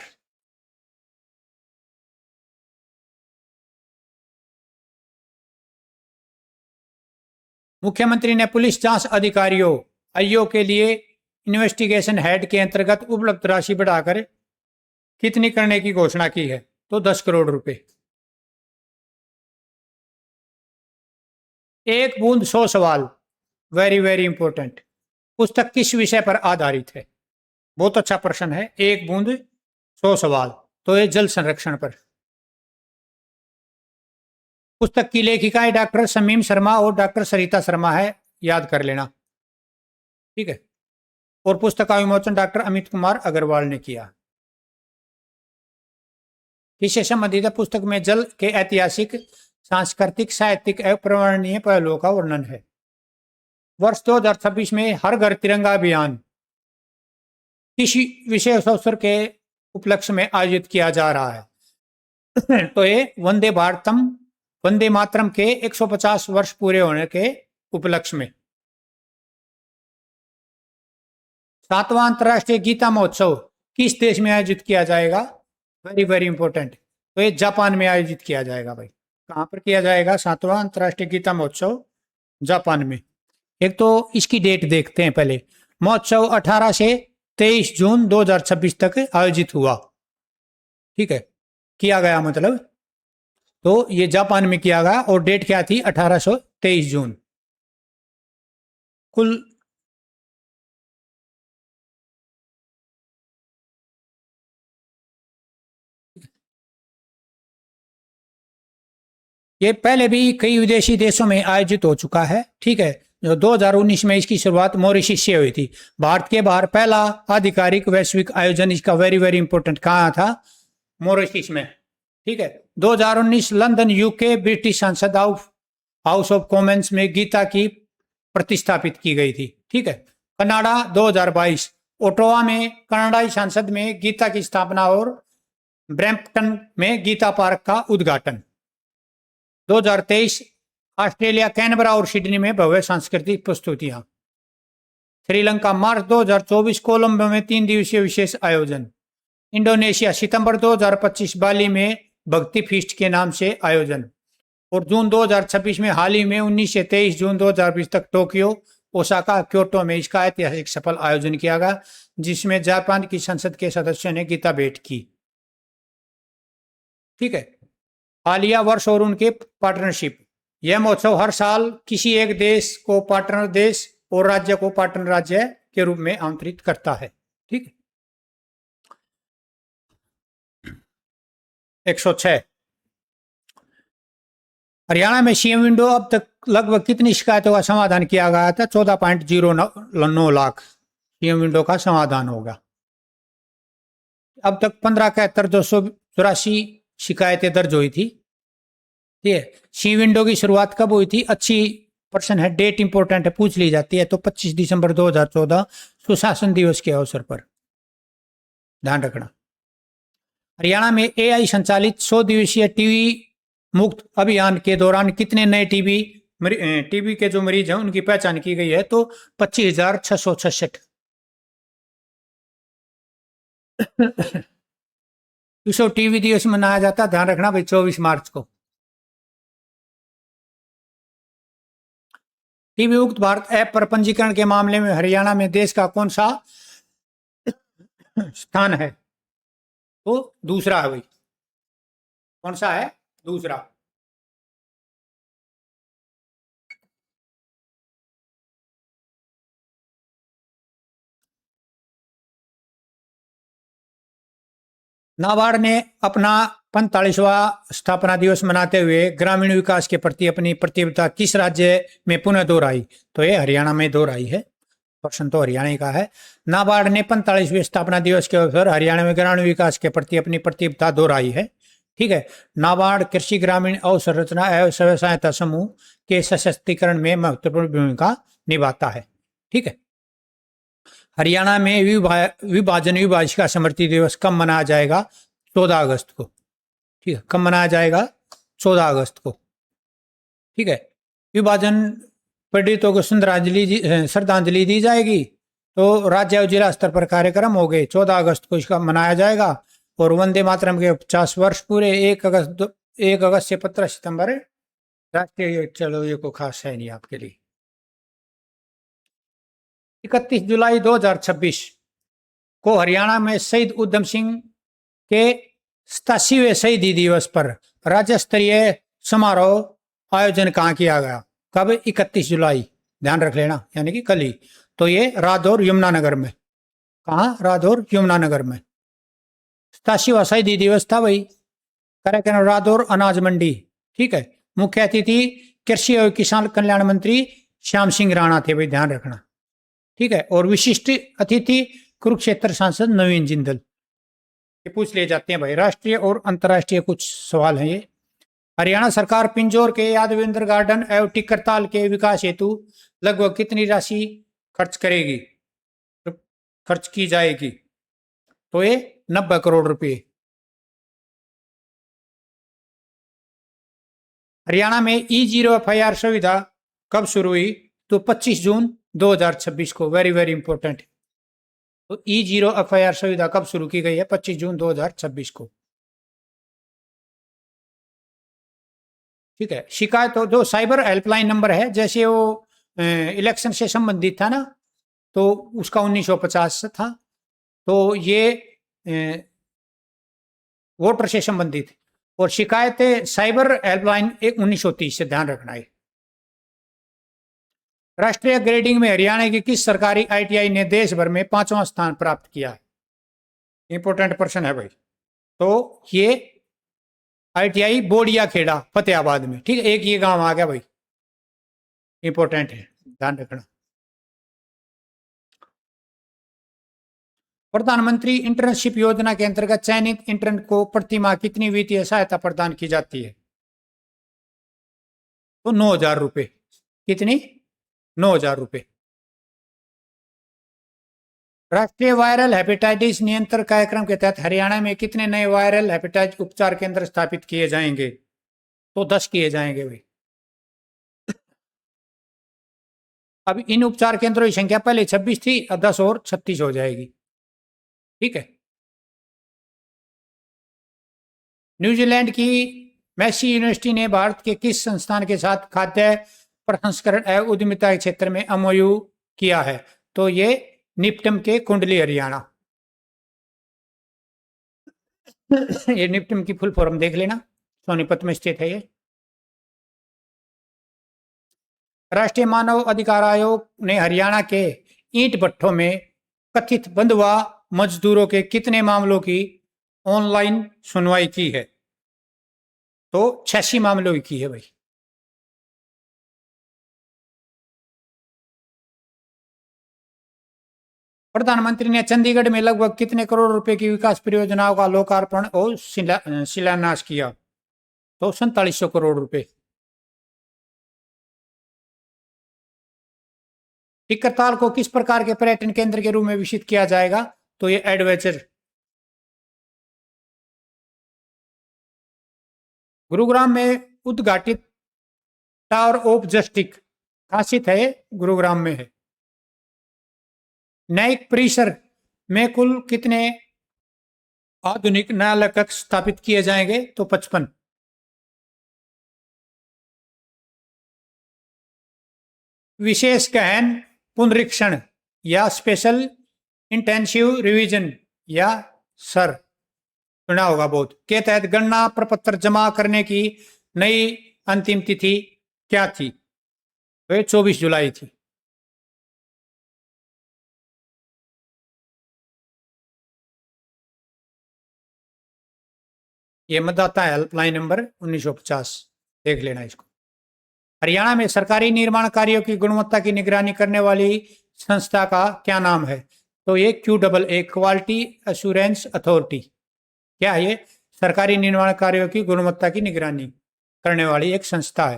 मुख्यमंत्री ने पुलिस जांच अधिकारियों आईओ के लिए इन्वेस्टिगेशन हेड के अंतर्गत उपलब्ध राशि बढ़ाकर कितनी करने की घोषणा की है? तो 10 करोड़ रुपए। एक बूंद 100 सवाल, वेरी वेरी इंपॉर्टेंट। पुस्तक किस विषय पर आधारित है? बहुत अच्छा प्रश्न है। एक बूंद 100 सवाल, तो ये जल संरक्षण पर। पुस्तक की लेखिकाएं डॉक्टर शमीम शर्मा और डॉक्टर सरिता शर्मा है, याद कर लेना। ठीक है। और पुस्तक का विमोचन डॉक्टर अमित कुमार अग्रवाल ने किया। किससे संबंधित है? पुस्तक में जल के ऐतिहासिक, सांस्कृतिक, साहित्यिक एवं पर्यावरणीय पहलुओं का वर्णन है। वर्ष 2026 में हर घर तिरंगा अभियान किस विशेष अवसर के उपलक्ष्य में आयोजित किया जा रहा है? तो ये वंदे मातरम के 150 वर्ष पूरे होने के उपलक्ष्य में। 7वां अंतर्राष्ट्रीय गीता महोत्सव किस देश में आयोजित किया जाएगा? Very very important. तो ये जापान में आयोजित किया जाएगा भाई। कहां पर किया जाएगा 7वां अंतर्राष्ट्रीय गीता महोत्सव? जापान में। एक तो इसकी डेट देखते हैं पहले। महोत्सव 18 से 23 जून 2026 तक आयोजित हुआ। ठीक है, किया गया मतलब। तो ये जापान में किया गया और डेट क्या थी? 18 से 23 जून। कुल ये पहले भी कई विदेशी देशों में आयोजित हो चुका है। ठीक है। जो 2019 में इसकी शुरुआत मॉरिशस से हुई थी। भारत के बाहर पहला आधिकारिक वैश्विक आयोजन इसका वेरी वेरी इंपॉर्टेंट कहाँ था? मॉरिशस में। ठीक है। 2019 लंदन यूके ब्रिटिश संसद हाउस ऑफ कॉमन्स में गीता की प्रतिस्थापित की गई थी। ठीक है। कनाडा 2022 ओटावा में कनाडाई संसद में गीता की स्थापना और ब्रैम्पटन में गीता पार्क का उद्घाटन। 2023 ऑस्ट्रेलिया कैनबरा और सिडनी में भव्य सांस्कृतिक प्रस्तुतियां। श्रीलंका मार्च 2024 कोलंबो में 3 दिवसीय विशेष आयोजन। इंडोनेशिया सितंबर 2025 बाली में भक्ति फीस्ट के नाम से आयोजन। और जून 2026 में हाल ही में 19 से 23 जून 2020 तक टोक्यो, ओसाका, क्योटो में इसका ऐतिहासिक सफल आयोजन किया गया, जिसमें जापान की संसद के सदस्यों ने गीता भेंट की। ठीक है। हालिया वर्ष और उनके पार्टनरशिप। यह महोत्सव हर साल किसी एक देश को पार्टनर देश और राज्य को पार्टनर राज्य के रूप में आमंत्रित करता है। ठीक है। 106 हरियाणा में सीएम विंडो अब तक लगभग कितनी शिकायतों का समाधान किया गया था? 14.09 लाख सीएम विंडो का समाधान होगा। अब तक 15,71,284 शिकायतें दर्ज हुई थी। ठीक है। सी विंडो की शुरुआत कब हुई थी? अच्छी प्रश्न है, डेट इंपॉर्टेंट है, पूछ ली जाती है। तो 25 दिसंबर 2014 सुशासन दिवस के अवसर पर, ध्यान रखना। हरियाणा में एआई संचालित 100 दिवसीय टीबी मुक्त अभियान के दौरान कितने नए टीबी के जो मरीज हैं उनकी पहचान की गई है? तो 25,666। विश्व टीबी दिवस मनाया जाता है, ध्यान रखना भाई, 24 मार्च को। टीबी मुक्त भारत ऐप पर पंजीकरण के मामले में हरियाणा में देश का कौन सा स्थान है? तो दूसरा है भाई। कौन सा है? दूसरा। नाबार्ड ने अपना 45वां स्थापना दिवस मनाते हुए ग्रामीण विकास के प्रति अपनी प्रतिबद्धता किस राज्य में पुनः दोहराई? तो ये हरियाणा में दोहराई है। प्रश्न तो हरियाणा का है। नाबार्ड ने 45वें स्थापना दिवस के अवसर हरियाणा में ग्रामीण विकास के प्रति अपनी प्रतिबद्धता दोहराई है। ठीक है। नाबार्ड कृषि ग्रामीण अवसंरचना एवं स्वयं सहायता समूह के सशक्तिकरण में महत्वपूर्ण भूमिका निभाता है। ठीक है। हरियाणा में विभाजन विभाजिका स्मृति दिवस कब मनाया जाएगा? 14 अगस्त को। ठीक है, कब मनाया जाएगा? 14 अगस्त को। ठीक है। विभाजन पीड़ितों को श्रद्धांजलि दी जाएगी। तो राज्य और जिला स्तर पर कार्यक्रम हो गए। 14 अगस्त को इसका मनाया जाएगा। और वंदे मातरम के 50 वर्ष पूरे। 1 अगस्त से 15 सितंबर राष्ट्रीय। चलो ये को खास है नहीं आपके लिए। 31 जुलाई 2026 को हरियाणा में शहीद उधम सिंह के 87वें शहीदी दिवस पर राज्य स्तरीय समारोह आयोजन कहाँ किया गया? कब? 31 जुलाई, ध्यान रख लेना, यानी कि कल ही। तो ये रादौर यमुनानगर में। कहाँ? रादौर यमुनानगर में 87वां शहीदी दिवस था भाई। कार्यक्रम रादौर अनाज मंडी। ठीक है। मुख्य अतिथि कृषि और किसान कल्याण मंत्री श्याम सिंह राणा थे भाई, ध्यान रखना। ठीक है। और विशिष्ट अतिथि कुरुक्षेत्र सांसद नवीन जिंदल। ये पूछ लिए जाते हैं भाई। राष्ट्रीय और अंतर्राष्ट्रीय कुछ सवाल हैं ये। हरियाणा सरकार पिंजौर के यादवेंद्र गार्डन एवं टिक्करताल के विकास हेतु लगभग कितनी राशि खर्च की जाएगी? तो ये 90 करोड़ रुपए। हरियाणा में E0 FIR सुविधा कब शुरू हुई? तो 25 जून 2026 को। Very very important. तो E0 FIR सुविधा कब शुरू की गई है? 25 जून 2026 को। ठीक है। शिकायत हो जो साइबर हेल्पलाइन नंबर है, जैसे वो इलेक्शन से संबंधित था ना, तो उसका 1950 था। तो ये वोटर से संबंधित। और शिकायतें साइबर हेल्पलाइन 1930 से, ध्यान रखना है। राष्ट्रीय ग्रेडिंग में हरियाणा की किस सरकारी ITI ने देश भर में 5वां स्थान प्राप्त किया है? इंपोर्टेंट प्रश्न है भाई। तो ये ITI बोडिया खेड़ा फतेहाबाद में। ठीक है। एक ये गांव आ गया भाई, इंपोर्टेंट है, ध्यान रखना। प्रधानमंत्री इंटर्नशिप योजना के अंतर्गत चयनित इंटर्न को प्रति माह कितनी वित्तीय सहायता प्रदान की जाती है? तो 9,000 रुपए। कितनी? 9,000 रुपए। राष्ट्रीय वायरल हेपेटाइटिस नियंत्रण कार्यक्रम के तहत हरियाणा में कितने नए वायरल हेपेटाइटिस उपचार केंद्र स्थापित किए जाएंगे? तो 10 किए जाएंगे भाई। अब इन उपचार केंद्रों की संख्या पहले 26 थी, अब 10 और 36 हो जाएगी। ठीक है। न्यूजीलैंड की मैसी यूनिवर्सिटी ने भारत के किस संस्थान के साथ खाद्य प्रसंस्करण एवं उद्यमिता के क्षेत्र में MOU किया है? तो ये निपटम के कुंडली हरियाणा। ये निपटम की फुल फॉर्म देख लेना, सोनीपत में स्थित है ये। राष्ट्रीय मानव अधिकार आयोग ने हरियाणा के ईंट भट्ठों में कथित बंधुआ मजदूरों के कितने मामलों की ऑनलाइन सुनवाई की है? तो 86 मामलों की है भाई। प्रधानमंत्री ने चंडीगढ़ में लगभग कितने करोड़ रुपए की विकास परियोजनाओं का लोकार्पण और शिलान्यास किया? तो 4700 करोड़ रुपए। टिक्करताल को किस प्रकार के पर्यटन केंद्र के रूप में विकसित किया जाएगा? तो ये एडवेंचर। गुरुग्राम में उद्घाटित टावर ऑफ जस्टिस कहाँ स्थित है? गुरुग्राम में है। न्यायिक परिसर में कुल कितने आधुनिक न्यायालय कक्ष स्थापित किए जाएंगे? तो 55। विशेष गहन पुनरीक्षण या स्पेशल इंटेंसिव रिवीजन या सर सुना होगा बहुत, के तहत गणना प्रपत्र जमा करने की नई अंतिम तिथि क्या थी? तो ये 24 जुलाई थी। ये मतदाता हेल्पलाइन नंबर 1950, देख लेना इसको। हरियाणा में सरकारी निर्माण कार्यों की गुणवत्ता की निगरानी करने वाली संस्था का क्या नाम है? तो ये QAA क्वालिटी एश्योरेंस अथॉरिटी। क्या है ये? सरकारी निर्माण कार्यों की गुणवत्ता की निगरानी करने वाली एक संस्था है।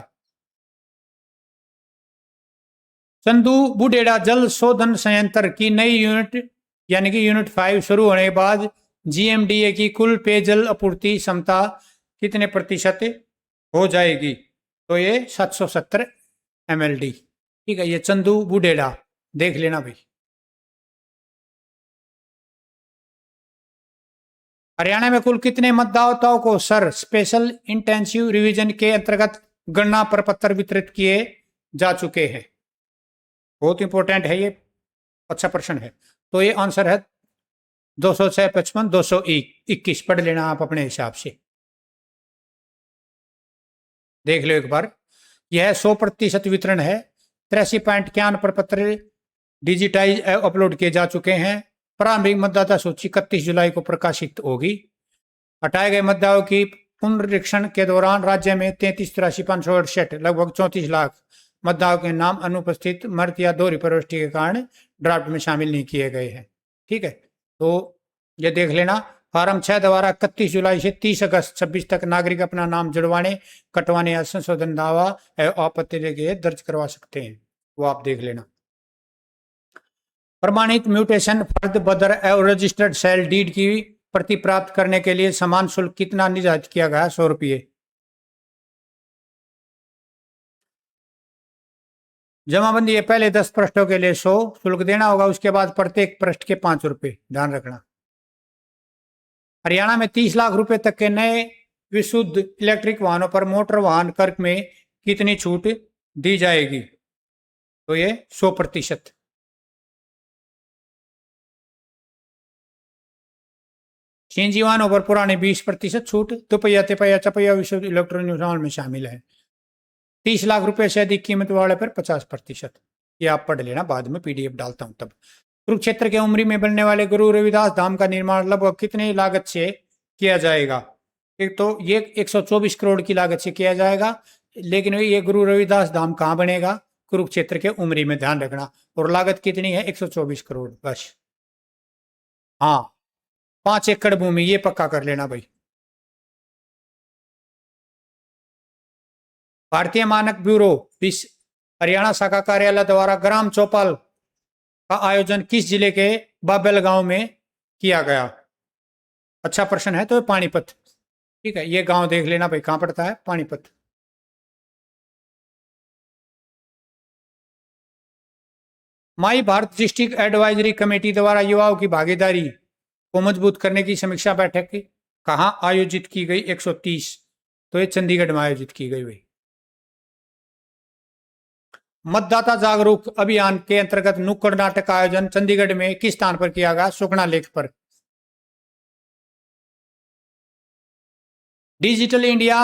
चंदू बुडेड़ा जल शोधन संयंत्र की नई यूनिट यानी कि यूनिट 5 शुरू होने के बाद जीएमडीए की कुल पेयजल आपूर्ति क्षमता कितने प्रतिशत हो जाएगी? तो ये 770 MLD। ठीक है, ये चंदू बुडेड़ा देख लेना भाई। हरियाणा में कुल कितने मतदाताओं को सर स्पेशल इंटेंसिव रिवीजन के अंतर्गत गणना प्रपत्र वितरित किए जा चुके हैं? बहुत इंपॉर्टेंट है ये, अच्छा प्रश्न है। तो ये आंसर है 206, 55, 221। पढ़ लेना आप अपने हिसाब से, देख लो एक बार। यह 100% वितरण है। 83.51 प्रपत्र डिजिटाइज अपलोड किए जा चुके हैं। प्रारंभिक मतदाता सूची 31 जुलाई को प्रकाशित होगी। हटाए गए मतदाताओं की पुनरीक्षण के दौरान राज्य में 33,83,568 लगभग 34 लाख मतदाताओं के नाम अनुपस्थित, मृत या दोहरी प्रविष्टि के कारण ड्राफ्ट में शामिल नहीं किए गए हैं। ठीक है, तो ये देख लेना। फार्म 6 द्वारा 31 जुलाई से 30 अगस्त 26 तक नागरिक अपना नाम जुड़वाने, कटवाने या संशोधन दावा आपत्ति लेके दर्ज करवा सकते हैं, वो आप देख लेना। प्रमाणित म्यूटेशन फर्द बदर और रजिस्टर्ड सेल डीड की प्रति प्राप्त करने के लिए समान शुल्क कितना निर्धारित किया गया? 100 रुपये। जमाबंदी है पहले 10 पृष्ठों के लिए 100 शुल्क देना होगा, उसके बाद प्रत्येक पृष्ठ के 5 रुपये, ध्यान रखना। हरियाणा में 30 लाख रुपए तक के नए विशुद्ध इलेक्ट्रिक वाहनों पर मोटर वाहन कर में कितनी छूट दी जाएगी? तो ये 100%। सीएनजी वाहनों पर पुराने 20% छूट, दोपहिया तिपहिया चपहिया विशुद्ध इलेक्ट्रॉनिक वाहन में शामिल है। 30 लाख रुपए से अधिक कीमत वाले पर 50%। ये आप पढ़ लेना, बाद में PDF डालता हूं तब। कुरुक्षेत्र के उमरी में बनने वाले गुरु रविदास धाम का निर्माण लगभग कितनी लागत से किया जाएगा? एक तो ये 124 करोड़ की लागत से किया जाएगा, लेकिन ये गुरु रविदास धाम कहाँ बनेगा? कुरुक्षेत्र के उमरी में, ध्यान रखना। और लागत कितनी है? 124 करोड़ बस। हाँ, 5 एकड़ भूमि, ये पक्का कर लेना भाई। भारतीय मानक ब्यूरो हरियाणा शाखा कार्यालय द्वारा ग्राम चौपाल का आयोजन किस जिले के बाबेल गांव में किया गया? अच्छा प्रश्न है। तो पानीपत। ठीक है, ये गांव देख लेना भाई, कहां पड़ता है? पानीपत। माई भारत डिस्ट्रिक्ट एडवाइजरी कमेटी द्वारा युवाओं की भागीदारी को मजबूत करने की समीक्षा बैठक कहां आयोजित की गई? 130। तो ये चंडीगढ़ में आयोजित की गई भाई। मतदाता जागरूक अभियान के अंतर्गत नुक्कड़ नाटक का आयोजन चंडीगढ़ में किस स्थान पर किया गया? सुखना लेक पर। डिजिटल इंडिया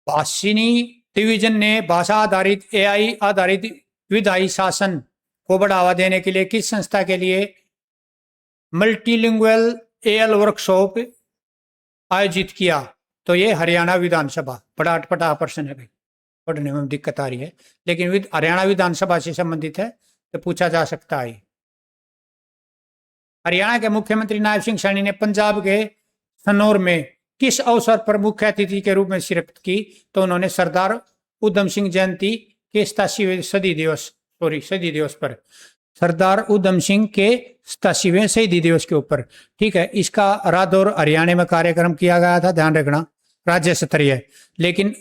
भाषिनी डिवीजन ने भाषा आधारित AI आधारित विधायी शासन को बढ़ावा देने के लिए किस संस्था के लिए मल्टीलिंगुअल AL वर्कशॉप आयोजित किया? तो ये हरियाणा विधानसभा। बड़ा अटपटा प्रश्न है भाई, पढ़ने में दिक्कत आ रही है, लेकिन हरियाणा विधानसभा से संबंधित है तो पूछा जा सकता है। हरियाणा के मुख्यमंत्री नायब सिंह सैनी ने पंजाब के सनौर में किस अवसर पर मुख्य अतिथि के रूप में शिरकत की? तो उन्होंने सरदार उधम सिंह जयंती के 87वें शहीदी दिवस पर, सरदार उधम सिंह के 87वें शहीदी दिवस के ऊपर। ठीक है, इसका रादौर हरियाणा में कार्यक्रम किया गया था, ध्यान रखना, राज्य स्तरीय। लेकिन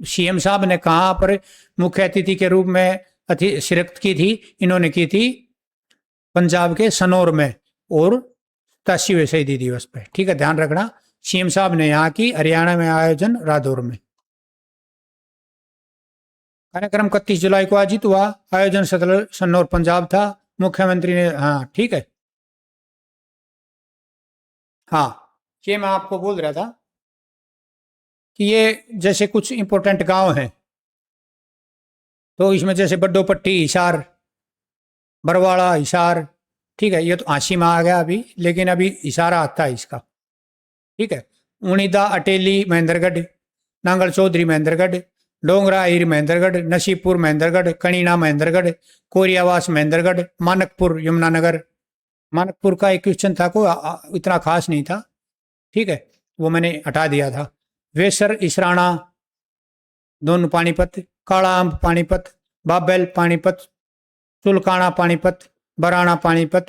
CM साहब ने कहां पर मुख्य अतिथि के रूप में शिरकत की थी? इन्होंने की थी पंजाब के सनौर में और 87वें शहीदी दिवस पे। ठीक है, ध्यान रखना, CM साहब ने यहाँ की, हरियाणा में आयोजन रादौर में। कार्यक्रम 31 जुलाई को आयोजित हुआ। आयोजन स्थल सनौर पंजाब था। मुख्यमंत्री ने, हाँ ठीक है, हाँ ये मैं आपको बोल रहा था कि ये जैसे कुछ इंपॉर्टेंट गांव हैं, तो इसमें जैसे बड्डोपट्टी, हिसार, बरवाड़ा, हिसार। ठीक है, ये तो आशी में आ गया अभी, लेकिन अभी हिसार आता है इसका। ठीक है, उणीदा, अटेली, महेंद्रगढ़, नांगल चौधरी महेंद्रगढ़, डोंगरा हीर महेंद्रगढ़, नसीबपुर महेंद्रगढ़, कणीना महेंद्रगढ़, कोरियावास महेंद्रगढ़, मानकपुर यमुनानगर। मानकपुर का एक क्वेश्चन था, को इतना खास नहीं था, ठीक है, वो मैंने हटा दिया था। वेसर इसराना दोनों पानीपत, काला अम्ब पानीपत, बाबेल पानीपत, चुलकाना पानीपत, बराना पानीपत,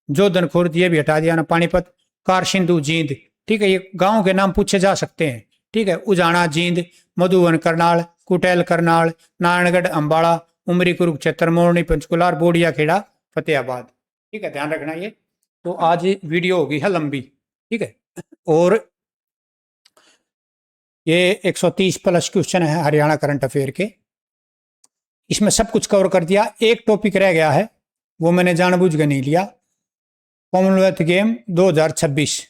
जोधन खुर्द ये भी हटा दिया ना पानीपत, कारसिंधु जींद। ठीक है, ये गांव के नाम पूछे जा सकते हैं। ठीक है, उजाना जींद, मधुवन करनाल, कुटेल करनाल, नारायणगढ़ अम्बाड़ा, उमरी कुरुक्षेत्र, मोरनी पंचकुला, बोडिया खेड़ा फतेहाबाद। ठीक है, ध्यान रखना ये। तो आज वीडियो होगी है लंबी। ठीक है, और ये 130 प्लस क्वेश्चन है हरियाणा करंट अफेयर के। इसमें सब कुछ कवर कर दिया। एक टॉपिक रह गया है, वो मैंने जानबूझ के नहीं लिया, कॉमनवेल्थ गेम 2026।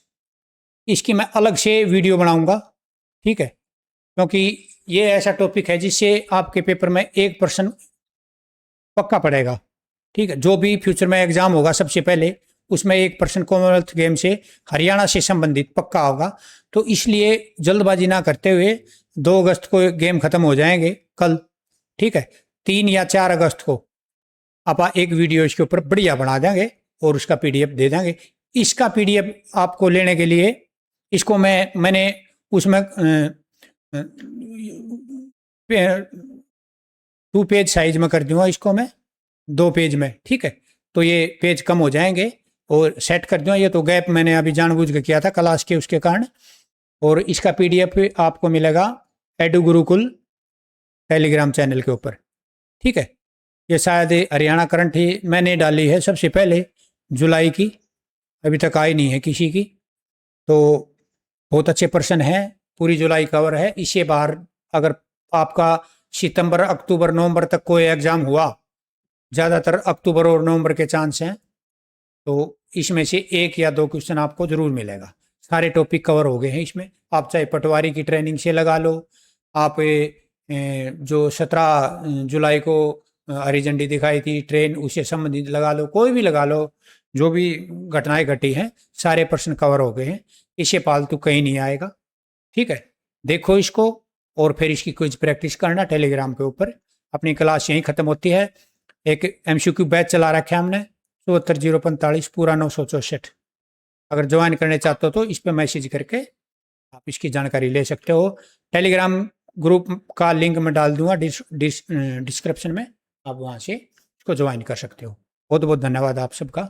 इसकी मैं अलग से वीडियो बनाऊंगा। ठीक है, क्योंकि ये ऐसा टॉपिक है जिससे आपके पेपर में 1% पक्का पड़ेगा। ठीक है, जो भी फ्यूचर में एग्जाम होगा सबसे पहले उसमें 1% कॉमनवेल्थ गेम से हरियाणा से संबंधित पक्का होगा। तो इसलिए जल्दबाजी ना करते हुए 2 अगस्त को गेम खत्म हो जाएंगे कल। ठीक है, 3 या 4 अगस्त को आप एक वीडियो इसके ऊपर बढ़िया बना देंगे और उसका पीडीएफ दे देंगे। इसका पीडीएफ आपको लेने के लिए इसको मैंने उसमें 2 पेज साइज में कर दूंगा इसको मैं 2 पेज में। ठीक है, तो ये पेज कम हो जाएंगे और सेट कर दूंगा। ये तो गैप मैंने अभी जानबूझ के किया था क्लास के उसके कारण। और इसका पीडीएफ आपको मिलेगा एडू गुरुकुल टेलीग्राम चैनल के ऊपर। ठीक है, ये शायद हरियाणा करंट ही मैंने डाली है सबसे पहले जुलाई की, अभी तक आई नहीं है किसी की। तो बहुत अच्छे पर्सन है, पूरी जुलाई कवर है। इससे बाहर अगर आपका सितंबर अक्टूबर नवंबर तक कोई एग्ज़ाम हुआ, ज़्यादातर अक्टूबर और नवंबर के चांस हैं, तो इसमें से 1 या 2 क्वेश्चन आपको ज़रूर मिलेगा। सारे टॉपिक कवर हो गए हैं इसमें। आप चाहे पटवारी की ट्रेनिंग से लगा लो, आप जो 17 जुलाई को हरी झंडी दिखाई थी ट्रेन, उससे संबंधित लगा लो, कोई भी लगा लो, जो भी घटनाएं घटी हैं सारे प्रश्न कवर हो गए हैं। इससे फालतू कहीं नहीं आएगा। ठीक है, देखो इसको और फिर इसकी क्विज प्रैक्टिस करना टेलीग्राम के ऊपर। अपनी क्लास यहीं ख़त्म होती है। एक एमसीक्यू बैच चला रखा है हमने 74045 पूरा 964। अगर ज्वाइन करने चाहते हो तो इस पर मैसेज करके आप इसकी जानकारी ले सकते हो। टेलीग्राम ग्रुप का लिंक मैं डाल दूंगा डिस्क्रिप्शन में, आप वहाँ से इसको ज्वाइन कर सकते हो। बहुत बहुत धन्यवाद आप सबका।